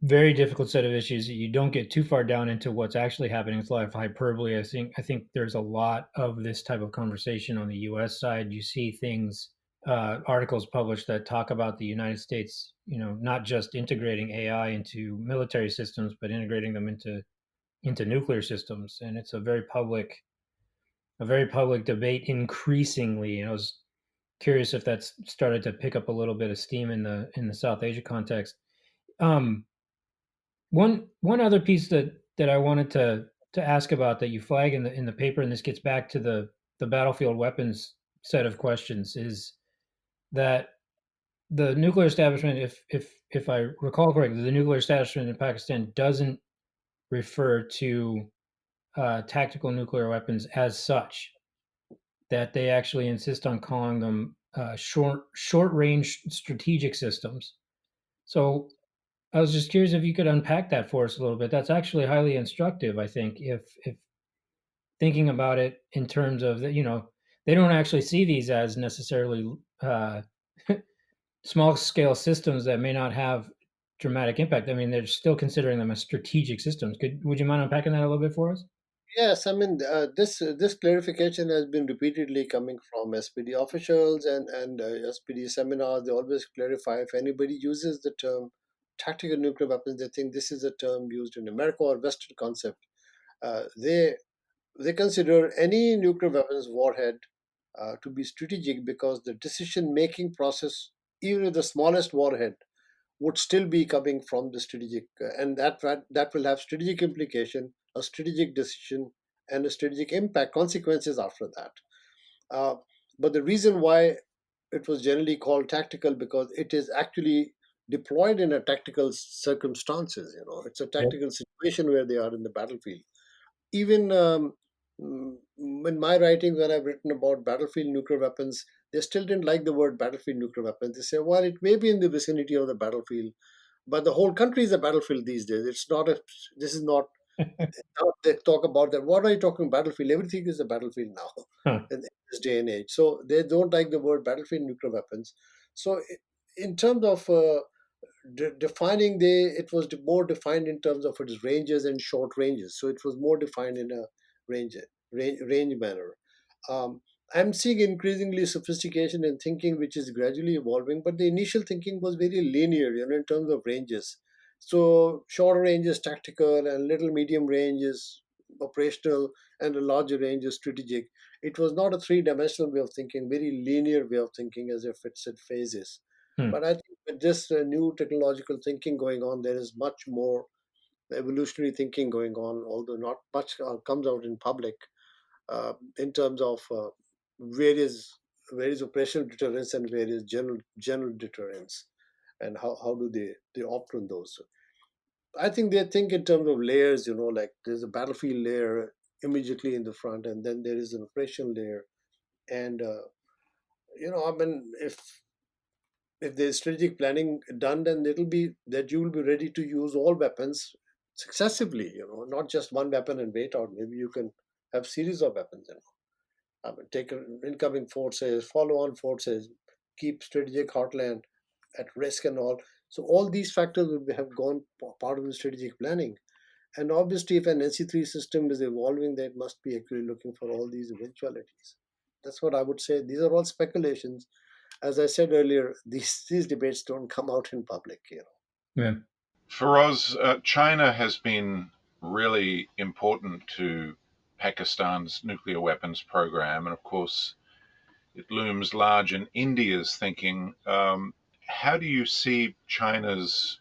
very difficult set of issues. You don't get too far down into what's actually happening. It's a lot of hyperbole. I think there's a lot of this type of conversation on the U.S. side. You see things, articles published that talk about the United States, not just integrating AI into military systems, but integrating them into nuclear systems, and it's a very public debate increasingly. And I was curious if that's started to pick up a little bit of steam in the South Asia context. Um, one other piece that I wanted to ask about that you flag in the paper, and this gets back to the battlefield weapons set of questions, is that the nuclear establishment, if I recall correctly, the nuclear establishment in Pakistan doesn't refer to tactical nuclear weapons as such. That they actually insist on calling them short range strategic systems. So I was just curious if you could unpack that for us a little bit. That's actually highly instructive, I think, if thinking about it in terms of that, they don't actually see these as necessarily small scale systems that may not have dramatic impact. I mean, they're still considering them as strategic systems. Would you mind unpacking that a little bit for us? Yes, I mean this clarification has been repeatedly coming from SPD officials and SPD seminars. They always clarify if anybody uses the term tactical nuclear weapons, they think this is a term used in America or Western concept. They consider any nuclear weapons warhead to be strategic because the decision making process, even with the smallest warhead, would still be coming from the strategic, and that will have strategic implication, a strategic decision, and a strategic impact consequences after that. Uh, but the reason why it was generally called tactical because it is actually deployed in a tactical circumstances. It's a Yep. tactical situation where they are in the battlefield. Even in my writings, when I've written about battlefield nuclear weapons, they still didn't like the word battlefield nuclear weapons. They say, well, it may be in the vicinity of the battlefield, but the whole country is a battlefield these days. It's not a. This is not. Now they talk about that. What are you talking battlefield? Everything is a battlefield now Huh. in this day and age. So they don't like the word battlefield nuclear weapons. So in terms of defining, it was more defined in terms of its ranges and short ranges. So it was more defined in a range manner. Um, I'm seeing increasingly sophistication in thinking, which is gradually evolving. But the initial thinking was very linear, in terms of ranges. So shorter range is tactical, and little medium range is operational, and a larger range is strategic. It was not a three-dimensional way of thinking, very linear way of thinking, as if it's at phases. Hmm. But I think with this new technological thinking going on, there is much more evolutionary thinking going on, although not much comes out in public in terms of various operational deterrents and various general deterrents, and how do they opt on those. I think they think in terms of layers, like there's a battlefield layer immediately in the front, and then there is an operational layer. And I mean, if there's strategic planning done, then it'll be that you will be ready to use all weapons successively, not just one weapon and wait out. Maybe you can have series of weapons. I mean, take incoming forces, follow on forces, keep strategic heartland at risk and all. So all these factors would have gone part of the strategic planning. And obviously, if an NC3 system is evolving, that must be actually looking for all these eventualities. That's what I would say. These are all speculations. As I said earlier, these debates don't come out in public. Yeah. Feroz, China has been really important to Pakistan's nuclear weapons program, and of course, it looms large in India's thinking. How do you see China's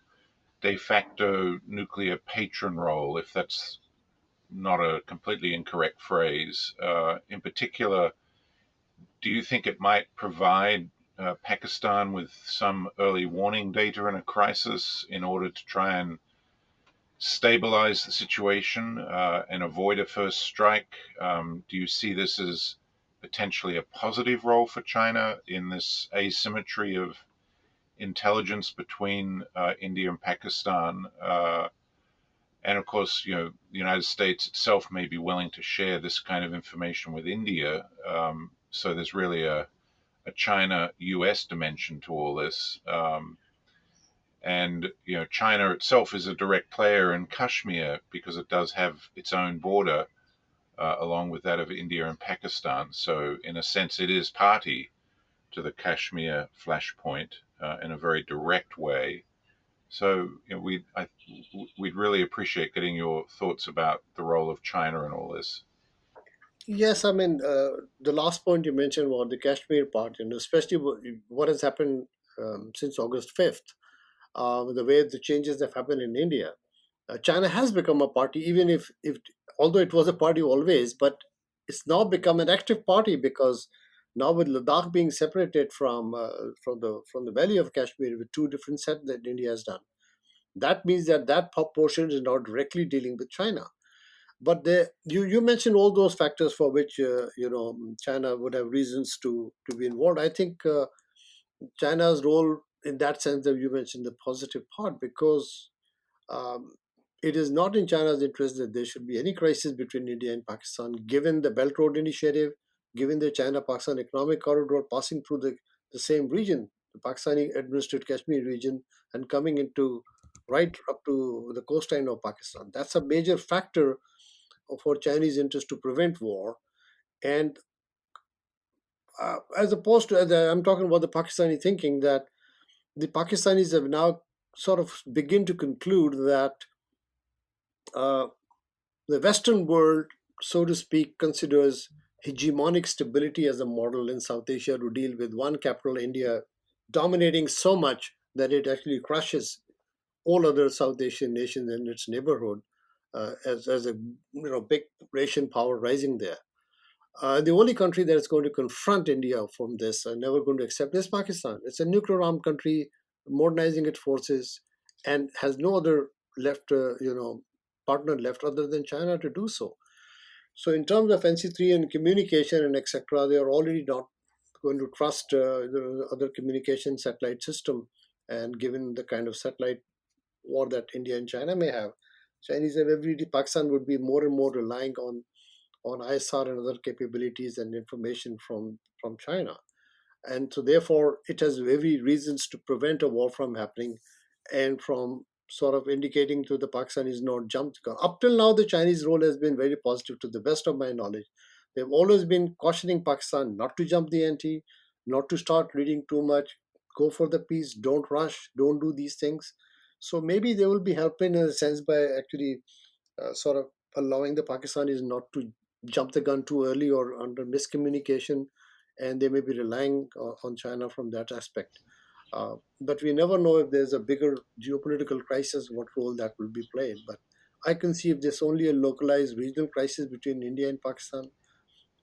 de facto nuclear patron role, if that's not a completely incorrect phrase? In particular, do you think it might provide Pakistan with some early warning data in a crisis in order to try and stabilize the situation and avoid a first strike? Do you see this as potentially a positive role for China in this asymmetry of intelligence between India and Pakistan? And of course, the United States itself may be willing to share this kind of information with India. So there's really a China-US dimension to all this. And China itself is a direct player in Kashmir because it does have its own border along with that of India and Pakistan. So in a sense, it is party to the Kashmir flashpoint in a very direct way. So we'd really appreciate getting your thoughts about the role of China in all this. Yes, I mean, the last point you mentioned about the Kashmir part, especially what has happened since August 5th, the way the changes have happened in India. China has become a party, even if although it was a party always, but it's now become an active party because now with Ladakh being separated from the valley of Kashmir with two different sets that India has done, that means that portion is now directly dealing with China. But you mentioned all those factors for which China would have reasons to be involved. I think China's role in that sense that you mentioned the positive part because um, it is not in China's interest that there should be any crisis between India and Pakistan, given the Belt Road Initiative, given the China-Pakistan economic corridor passing through the same region, the Pakistani administered Kashmir region, and coming into right up to the coastline of Pakistan. That's a major factor for Chinese interest to prevent war. And as opposed to, I'm talking about the Pakistani thinking that the Pakistanis have now sort of begin to conclude that uh, the Western world, so to speak, considers hegemonic stability as a model in South Asia to deal with one capital, India, dominating so much that it actually crushes all other South Asian nations in its neighborhood as a big Asian power rising there. The only country that is going to confront India from this and never going to accept is Pakistan. It's a nuclear armed country, modernizing its forces, and has no other left, partner left other than China to do so. So, in terms of NC3 and communication and etc., they are already not going to trust the other communication satellite system. And given the kind of satellite war that India and China may have, Chinese have Pakistan would be more and more relying on ISR and other capabilities and information from China. And so, therefore, it has every reasons to prevent a war from happening and from sort of indicating to the Pakistanis not jump the gun. Up till now, the Chinese role has been very positive to the best of my knowledge. They've always been cautioning Pakistan not to jump the ante, not to start reading too much, go for the peace, don't rush, don't do these things. So maybe they will be helping in a sense by actually sort of allowing the Pakistanis not to jump the gun too early or under miscommunication, and they may be relying on China from that aspect. But we never know if there's a bigger geopolitical crisis, what role that will be played. But I conceive this only a localized regional crisis between India and Pakistan.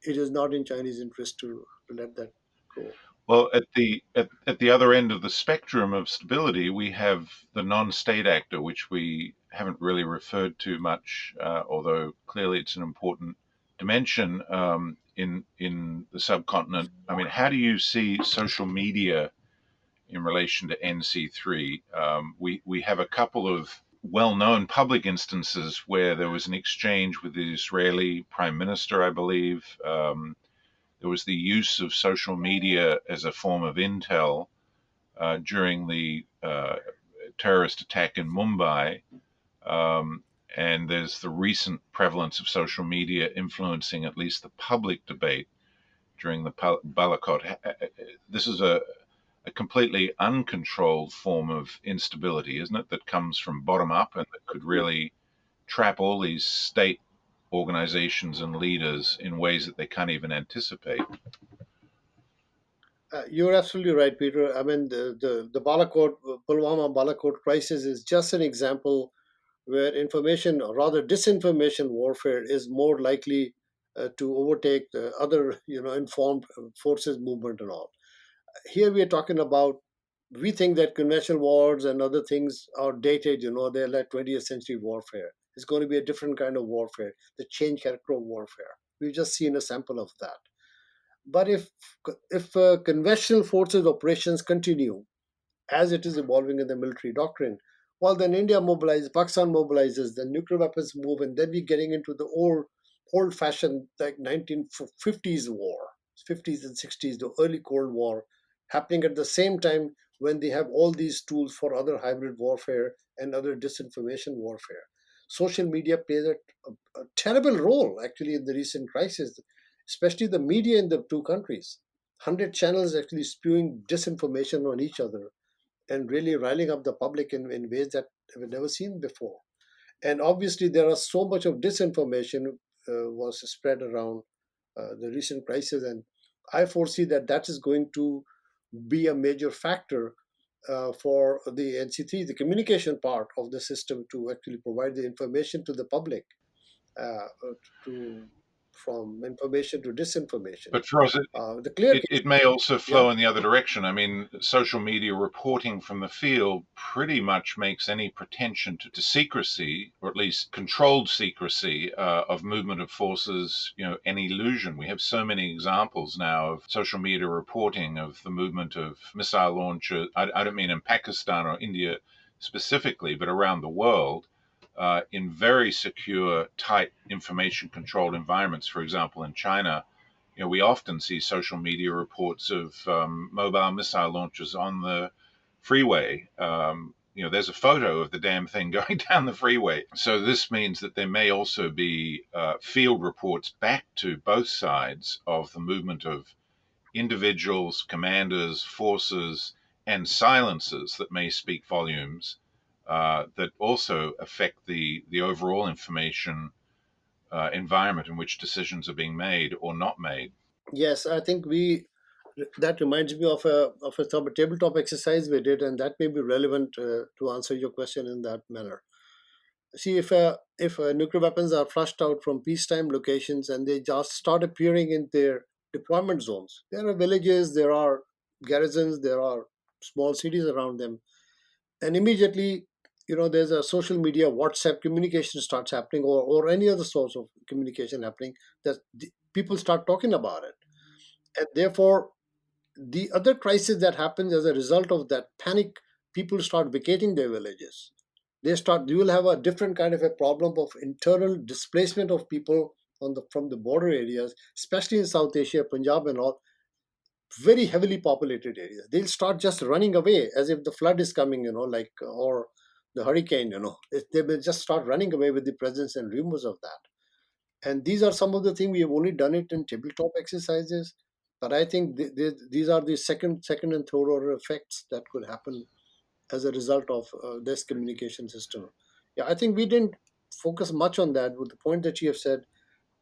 It is not in Chinese interest to let that go. Well, at the other end of the spectrum of stability, we have the non-state actor, which we haven't really referred to much, although clearly it's an important dimension in the subcontinent. I mean, how do you see social media in relation to NC3? We have a couple of well-known public instances where there was an exchange with the Israeli Prime Minister, I believe. There was the use of social media as a form of intel during the terrorist attack in Mumbai, and there's the recent prevalence of social media influencing at least the public debate during the Balakot. This is a completely uncontrolled form of instability, isn't it, that comes from bottom up and that could really trap all these state organizations and leaders in ways that they can't even anticipate. You're absolutely right, Peter. I mean, the Balakot, Pulwama Balakot crisis is just an example where information, or rather disinformation warfare, is more likely to overtake the other, informed forces movement and all. Here we are talking about, we think that conventional wars and other things are dated, they're like 20th century warfare. It's going to be a different kind of warfare, the change character of warfare. We've just seen a sample of that. But if conventional forces operations continue as it is evolving in the military doctrine, well, then India mobilizes, Pakistan mobilizes, then nuclear weapons move, and then we're getting into the old-fashioned like 1950s war, 50s and 60s, the early Cold War, happening at the same time when they have all these tools for other hybrid warfare and other disinformation warfare. Social media plays a terrible role actually in the recent crisis, especially the media in the two countries. 100 channels actually spewing disinformation on each other and really riling up the public in ways that we've never seen before. And obviously, there are so much of disinformation was spread around the recent crisis, and I foresee that that is going to be a major factor for the NC3, the communication part of the system, to actually provide the information to the public, uh, to from information to disinformation. But Feroz, The clear case, it may also yeah. flow in the other direction. I mean, social media reporting from the field pretty much makes any pretension to secrecy, or at least controlled secrecy, of movement of forces, an illusion. We have so many examples now of social media reporting of the movement of missile launchers. I don't mean in Pakistan or India specifically, but around the world. In very secure, tight information controlled environments. For example, in China, we often see social media reports of mobile missile launchers on the freeway. There's a photo of the damn thing going down the freeway. So this means that there may also be field reports back to both sides of the movement of individuals, commanders, forces, and silencers that may speak volumes, that also affect the overall information environment in which decisions are being made or not made. Yes, I think that reminds me of a tabletop exercise we did, and that may be relevant to answer your question in that manner. See, if nuclear weapons are flushed out from peacetime locations and they just start appearing in their deployment zones, there are villages, there are garrisons, there are small cities around them, and immediately, there's a social media, WhatsApp communication starts happening, or any other source of communication happening, that people start talking about it, and therefore the other crisis that happens as a result of that panic, people start vacating their villages. You will have a different kind of a problem of internal displacement of people from the border areas, especially in South Asia, Punjab and all, very heavily populated areas. They'll start just running away as if the flood is coming, like, or the hurricane, they will just start running away with the presence and rumors of that. And these are some of the things we have only done it in tabletop exercises, but I think these are the second and third order effects that could happen as a result of this communication system. Yeah, I think we didn't focus much on that. With the point that you have said,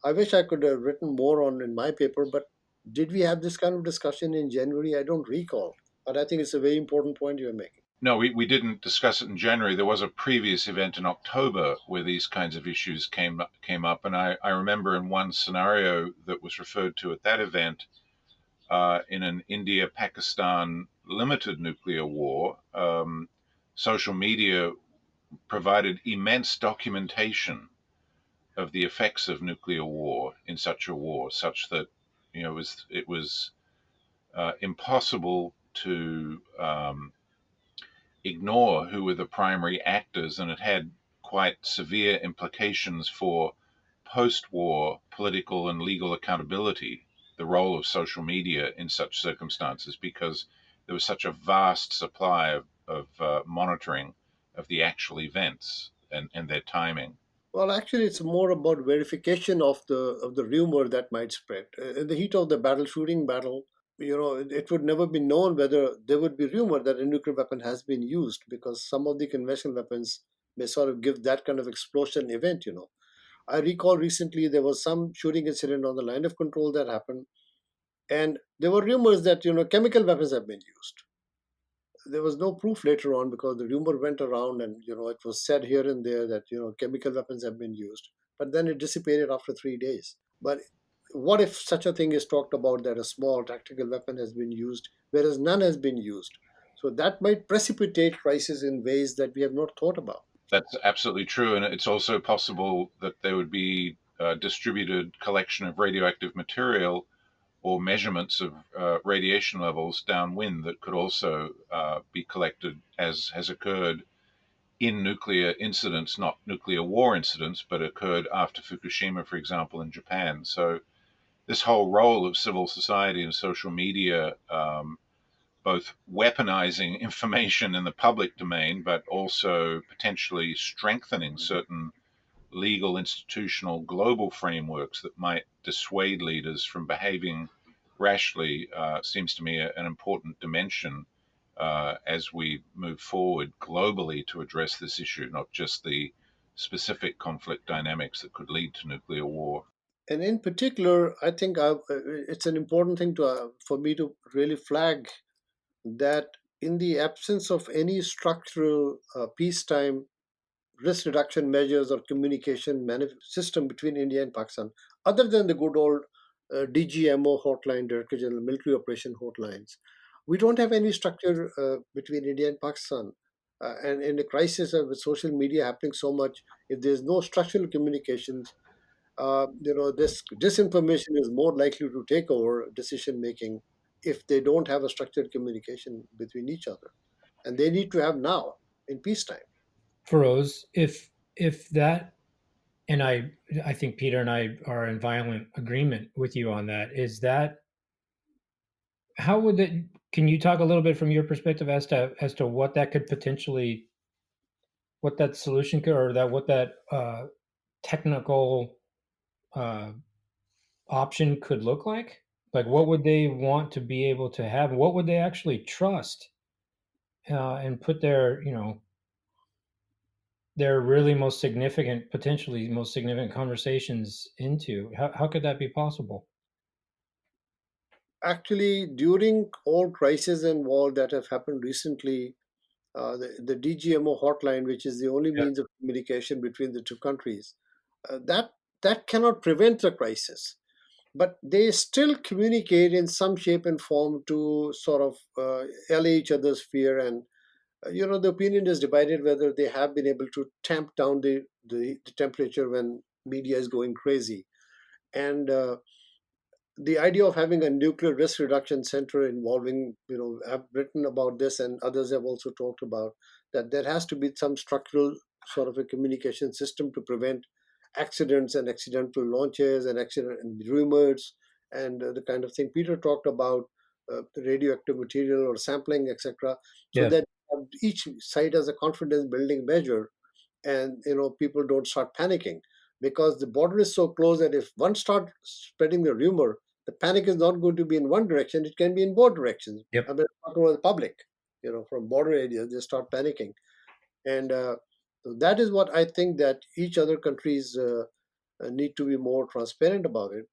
I wish I could have written more on in my paper, but did we have this kind of discussion in January? I don't recall, but I think it's a very important point you're making. No, we didn't discuss it in January. There was a previous event in October where these kinds of issues came up, and I remember in one scenario that was referred to at that event, in an India-Pakistan limited nuclear war, social media provided immense documentation of the effects of nuclear war in such a war, such that it was impossible to ignore who were the primary actors, and it had quite severe implications for post-war political and legal accountability, the role of social media in such circumstances, because there was such a vast supply of monitoring of the actual events and their timing. Well, actually, it's more about verification of the rumor that might spread. In the heat of the battle, shooting battle, it would never be known whether there would be rumor that a nuclear weapon has been used, because some of the conventional weapons may sort of give that kind of explosion event. I recall recently there was some shooting incident on the line of control that happened, and there were rumors that chemical weapons have been used. There was no proof later on, because the rumor went around, and it was said here and there that chemical weapons have been used, but then it dissipated after 3 days. But what if such a thing is talked about, that a small tactical weapon has been used whereas none has been used? So that might precipitate crisis in ways that we have not thought about. That's absolutely true, and it's also possible that there would be a distributed collection of radioactive material or measurements of radiation levels downwind that could also be collected, as has occurred in nuclear incidents, not nuclear war incidents, but occurred after Fukushima, for example, in Japan. So this whole role of civil society and social media, both weaponizing information in the public domain, but also potentially strengthening certain legal, institutional, global frameworks that might dissuade leaders from behaving rashly, seems to me an important dimension as we move forward globally to address this issue, not just the specific conflict dynamics that could lead to nuclear war. And in particular, I think it's an important thing for me to really flag that in the absence of any structural peacetime risk reduction measures or communication system between India and Pakistan, other than the good old DGMO hotline, Director General Military Operation hotlines. We don't have any structure between India and Pakistan. And in a crisis with social media happening so much, if there's no structural communications, this disinformation is more likely to take over decision making if they don't have a structured communication between each other. And they need to have now in peacetime. Feroz, if that, and I think Peter and I are in violent agreement with you on that, is that how would it, can you talk a little bit from your perspective as to what that could potentially, what that solution could, or that what that technical uh, option could look like? Like, what would they want to be able to have? What would they actually trust and put their, their really most significant, potentially most significant conversations into? How could that be possible? Actually, during all crises and war that have happened recently, the DGMO hotline, which is the only Yeah. means of communication between the two countries, that cannot prevent the crisis. But they still communicate in some shape and form to sort of allay each other's fear. And the opinion is divided whether they have been able to tamp down the temperature when media is going crazy. And the idea of having a nuclear risk reduction center involving, I've written about this, and others have also talked about that there has to be some structural sort of a communication system to prevent accidents and accidental launches and accident and rumors, and the kind of thing Peter talked about, the radioactive material or sampling, etc., so Yes. that each side has a confidence building measure, and people don't start panicking, because the border is so close that if one starts spreading the rumor, the panic is not going to be in one direction, it can be in both directions. I Yep. mean, talking about the public, from border areas, they start panicking. And so that is what I think, that each other countries need to be more transparent about it.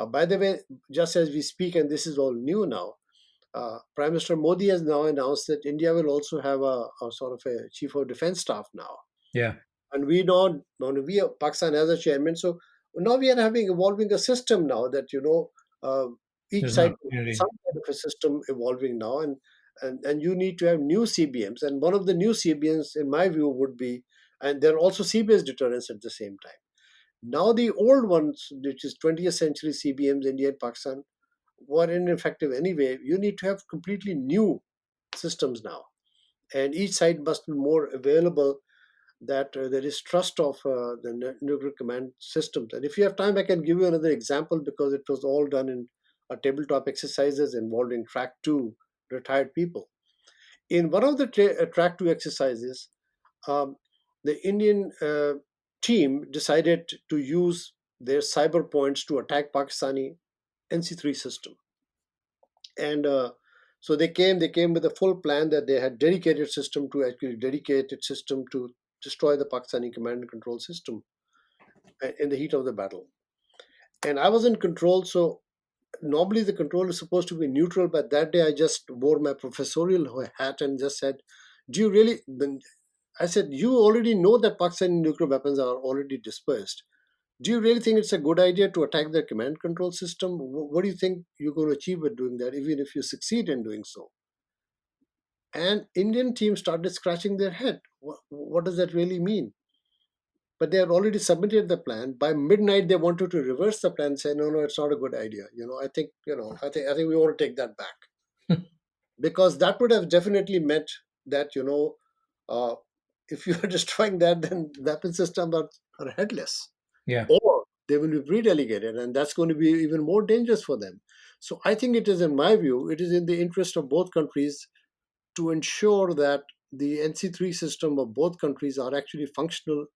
By the way, just as we speak, and this is all new now, Prime Minister Modi has now announced that India will also have a sort of a chief of defense staff now. Yeah. And we don't, Pakistan has a chairman. So now we are having evolving a system now that uh, each There's an side some opportunity. kind of a system evolving now, and you need to have new CBMs, and one of the new CBMs in my view would be, and there are also sea-based deterrents at the same time. Now the old ones, which is 20th century CBMs, India and Pakistan, were ineffective anyway. You need to have completely new systems now, and each side must be more available, that there is trust of the nuclear command systems. And if you have time, I can give you another example, because it was all done in tabletop exercises involving track 2 retired people. In one of the track 2 exercises, um, the Indian team decided to use their cyber points to attack Pakistani NC3 system. And so they came with a full plan that they had dedicated system to destroy the Pakistani command and control system in the heat of the battle. And I was in control, so normally the control is supposed to be neutral, but that day I just wore my professorial hat and just said, do you really, I said, you already know that Pakistani nuclear weapons are already dispersed. Do you really think it's a good idea to attack their command control system? What do you think you're going to achieve with doing that, even if you succeed in doing so? And Indian team started scratching their head. What does that really mean? But they had already submitted the plan. By midnight, they wanted to reverse the plan, say, no, it's not a good idea. I think we want to take that back because that would have definitely meant that uh, if you are destroying that, then weapon systems are headless, Yeah. or they will be pre-delegated, and that's going to be even more dangerous for them. So I think it is, in my view, it is in the interest of both countries to ensure that the NC3 system of both countries are actually functional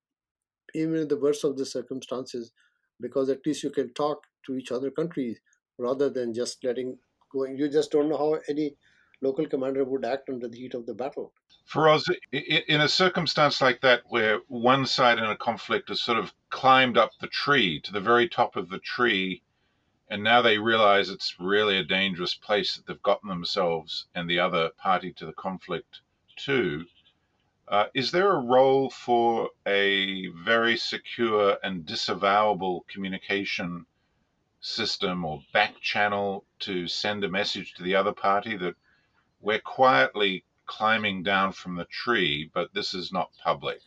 even in the worst of the circumstances, because at least you can talk to each other countries rather than just letting going. You just don't know how any local commander would act under the heat of the battle. Feroz, in a circumstance like that, where one side in a conflict has sort of climbed up the tree to the very top of the tree, and now they realize it's really a dangerous place that they've gotten themselves and the other party to the conflict to, is there a role for a very secure and disavowable communication system or back channel to send a message to the other party that we're quietly climbing down from the tree, but this is not public?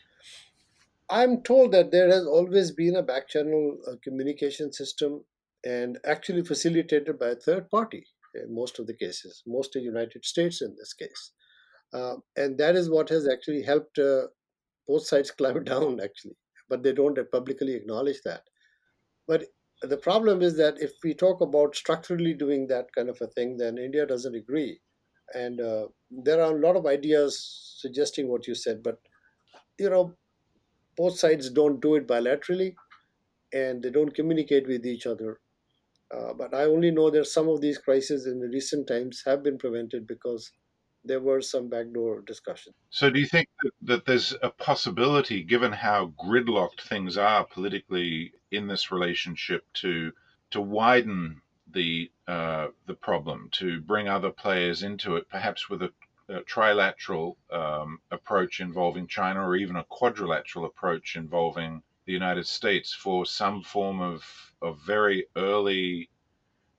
I'm told that there has always been a back channel communication system, and actually facilitated by a third party in most of the cases, mostly United States in this case. And that is what has actually helped both sides climb down, actually. But they don't publicly acknowledge that. But the problem is that if we talk about structurally doing that kind of a thing, then India doesn't agree. And there are a lot of ideas suggesting what you said, but you know, both sides don't do it bilaterally, and they don't communicate with each other. But I only know that some of these crises in the recent times have been prevented because there were some backdoor discussions. So, do you think that there's a possibility, given how gridlocked things are politically in this relationship, to widen the problem, to bring other players into it, perhaps with a trilateral approach involving China, or even a quadrilateral approach involving the United States, for some form of very early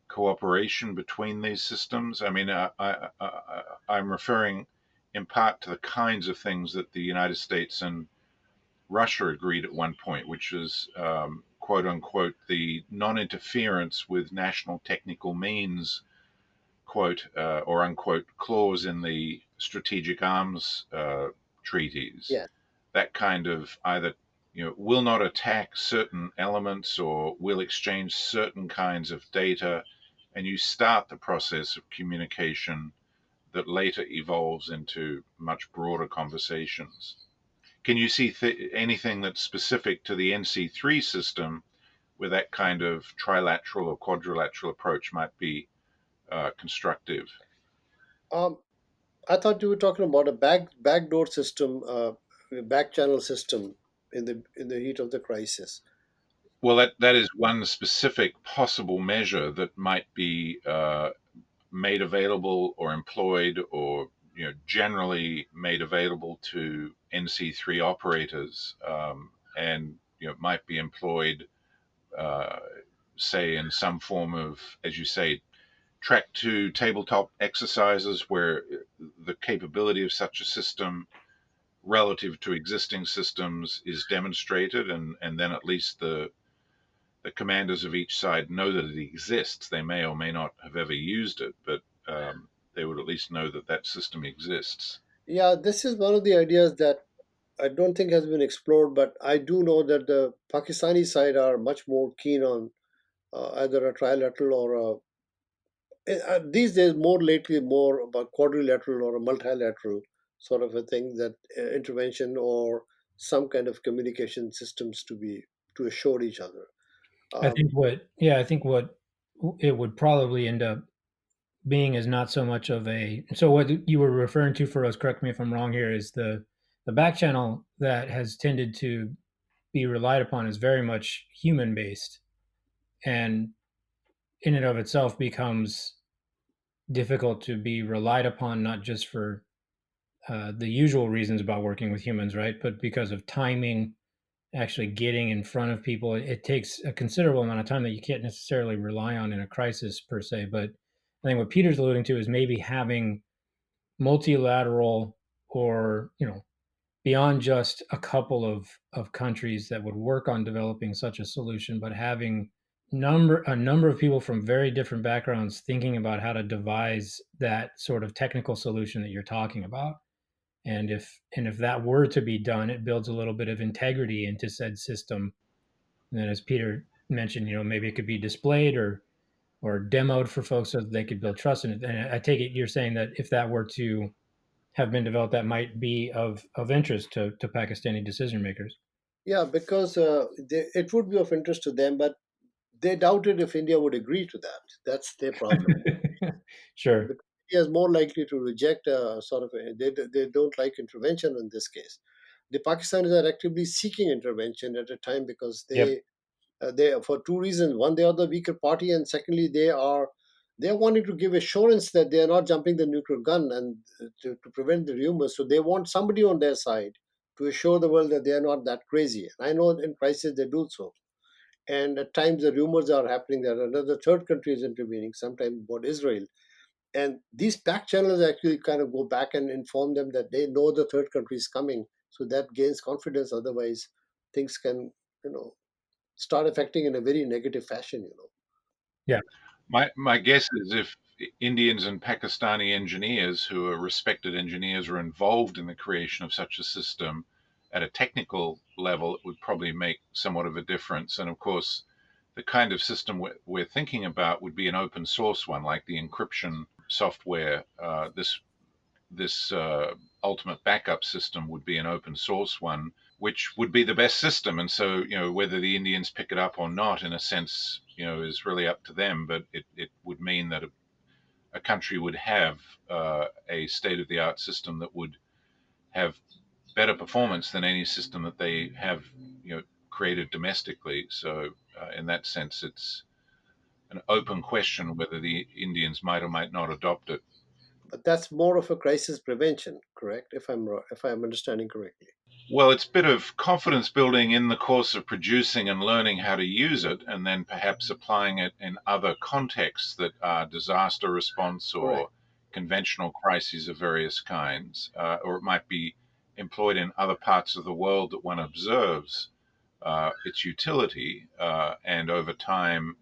cooperation between these systems? I mean, I'm referring in part to the kinds of things that the United States and Russia agreed at one point, which is, quote unquote, the non interference with national technical means, quote, or unquote, clause in the strategic arms treaties. Yes. That kind of either will not attack certain elements or will exchange certain kinds of data, and you start the process of communication that later evolves into much broader conversations. Can you see anything that's specific to the NC3 system where that kind of trilateral or quadrilateral approach might be constructive? Um, I thought you were talking about a backdoor system, a back channel system in the heat of the crisis. Well, that is one specific possible measure that might be made available or employed, or generally made available to NC3 operators, and might be employed, uh, say, in some form of, as you say, track to tabletop exercises where the capability of such a system relative to existing systems is demonstrated, and then at least the commanders of each side know that it exists. They may or may not have ever used it, but they would at least know that that system exists. Yeah, this is one of the ideas that I don't think has been explored, but I do know that the Pakistani side are much more keen on either a trilateral or these days more lately more about quadrilateral or a multilateral sort of a thing, that intervention or some kind of communication systems to assure each other. Um, I think what it would probably end up being is not so much of a, so what you were referring to, for us, correct me if I'm wrong here, is the back channel that has tended to be relied upon is very much human based, and in and of itself becomes difficult to be relied upon, not just for the usual reasons about working with humans, right? But because of timing, actually getting in front of people, it takes a considerable amount of time that you can't necessarily rely on in a crisis per se. But I think what Peter's alluding to is maybe having multilateral, or beyond just a couple of countries that would work on developing such a solution, but having a number of people from very different backgrounds thinking about how to devise that sort of technical solution that you're talking about. And if that were to be done, it builds a little bit of integrity into said system. And then, as Peter mentioned, maybe it could be displayed or demoed for folks so that they could build trust in it. And I take it you're saying that if that were to have been developed, that might be of interest to Pakistani decision makers. yeah, because it would be of interest to them, but they doubted if India would agree to that. That's their problem. Sure. Because India is more likely to reject they don't like intervention in this case. The Pakistanis are actively seeking intervention at a time because Yep. they for two reasons: one, they are the weaker party, and secondly, they're wanting to give assurance that they are not jumping the nuclear gun, and to prevent the rumors. So they want somebody on their side to assure the world that they are not that crazy. And I know in crisis they do so. And at times the rumors are happening that another third country is intervening, sometimes about Israel. And these back channels actually kind of go back and inform them that they know the third country is coming. So that gains confidence. Otherwise, things can, you know, start affecting in a very negative fashion. Yeah. My guess is if Indians and Pakistani engineers, who are respected engineers, are involved in the creation of such a system at a technical level, it would probably make somewhat of a difference. And of course, the kind of system we're thinking about would be an open source one, like the encryption software. This ultimate backup system would be an open source one, which would be the best system. And so, whether the Indians pick it up or not, in a sense, is really up to them. But it would mean that a country would have a state of the art system that would have better performance than any system that they have, created domestically. So, in that sense, it's an open question whether the Indians might or might not adopt it. But that's more of a crisis prevention, correct? If I'm understanding correctly. Well, it's a bit of confidence building in the course of producing and learning how to use it, and then perhaps applying it in other contexts that are disaster response Correct. or conventional crises of various kinds, or it might be employed in other parts of the world that one observes its utility, and over time,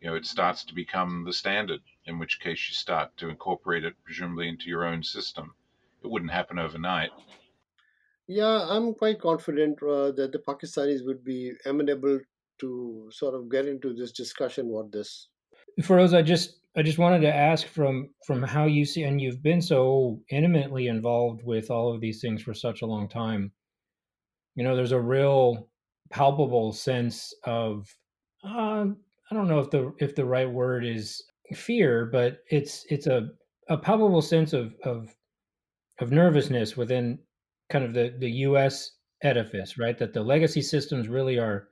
it starts to become the standard. In which case, you start to incorporate it presumably into your own system. It wouldn't happen overnight. Yeah, I'm quite confident that the Pakistanis would be amenable to sort of get into this discussion. What this? Feroz, I just wanted to ask from how you see, and you've been so intimately involved with all of these things for such a long time. There's a real palpable sense of, I don't know if the right word is fear, but it's a palpable sense of nervousness within kind of the U.S. edifice, right? That the legacy systems really are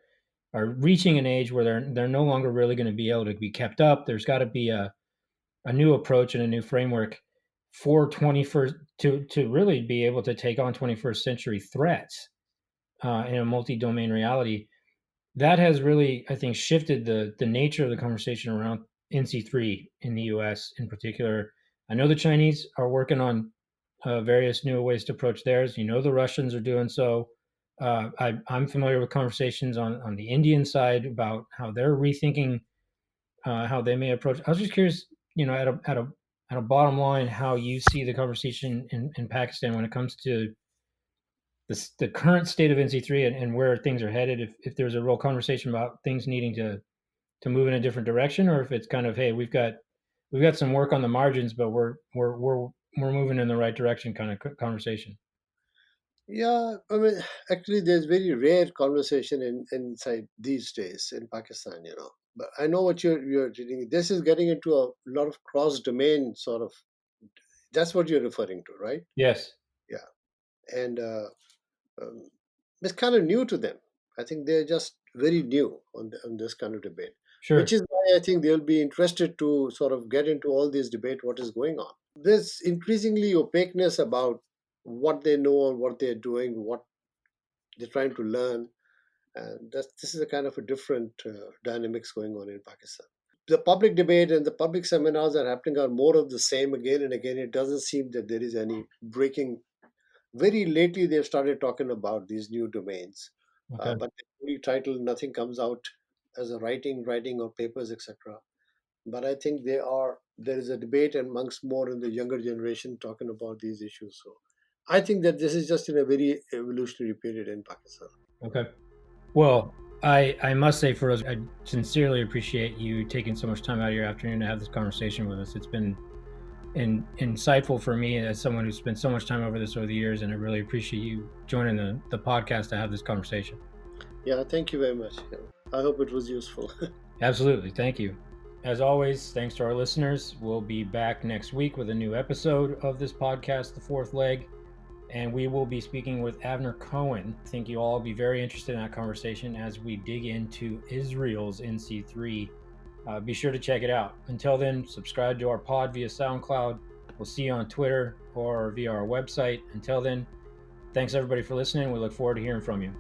reaching an age where they're no longer really going to be able to be kept up. There's got to be a new approach and a new framework for 21st to really be able to take on 21st century threats in a multi-domain reality. That has really, I think, shifted the nature of the conversation around NC3 in the U.S. in particular. I know the Chinese are working on various new ways to approach theirs. The Russians are doing so. I'm familiar with conversations on the Indian side about how they're rethinking how they may approach. I was just curious, at a bottom line, how you see the conversation in Pakistan when it comes to the current state of NC3 and where things are headed. If there's a real conversation about things needing to move in a different direction, or if it's kind of, hey, we've got some work on the margins, but we're we're moving in the right direction kind of conversation. Yeah, I mean, actually, there's very rare conversation inside these days in Pakistan, you know. But I know what you're reading. This is getting into a lot of cross-domain sort of. That's what you're referring to, right? Yes. Yeah, and um, it's kind of new to them. I think they're just very new on this kind of debate, which Sure. is why I think they'll be interested to sort of get into all this debate, what is going on. There's increasingly opaqueness about what they know and what they're doing, what they're trying to learn, and this is a kind of a different dynamics going on in Pakistan. The public debate and the public seminars that are happening are more of the same again and again. It doesn't seem that there is any breaking. Very lately, they've started talking about these new domains, Okay. but the title, nothing comes out as a writing or papers, etc. But I think there is a debate amongst more in the younger generation talking about these issues. So I think that this is just in a very evolutionary period in Pakistan. Okay. Well, I must say, Feroz, I sincerely appreciate you taking so much time out of your afternoon to have this conversation with us. It's been insightful for me as someone who's spent so much time over this over the years, and I really appreciate you joining the podcast to have this conversation. Yeah, thank you very much. I hope it was useful. Absolutely. Thank you. As always, thanks to our listeners. We'll be back next week with a new episode of this podcast, The Fourth Leg, and we will be speaking with Avner Cohen. I think you all will be very interested in that conversation as we dig into Israel's NC3. Be sure to check it out. Until then, subscribe to our pod via SoundCloud. We'll see you on Twitter or via our website. Until then, thanks everybody for listening. We look forward to hearing from you.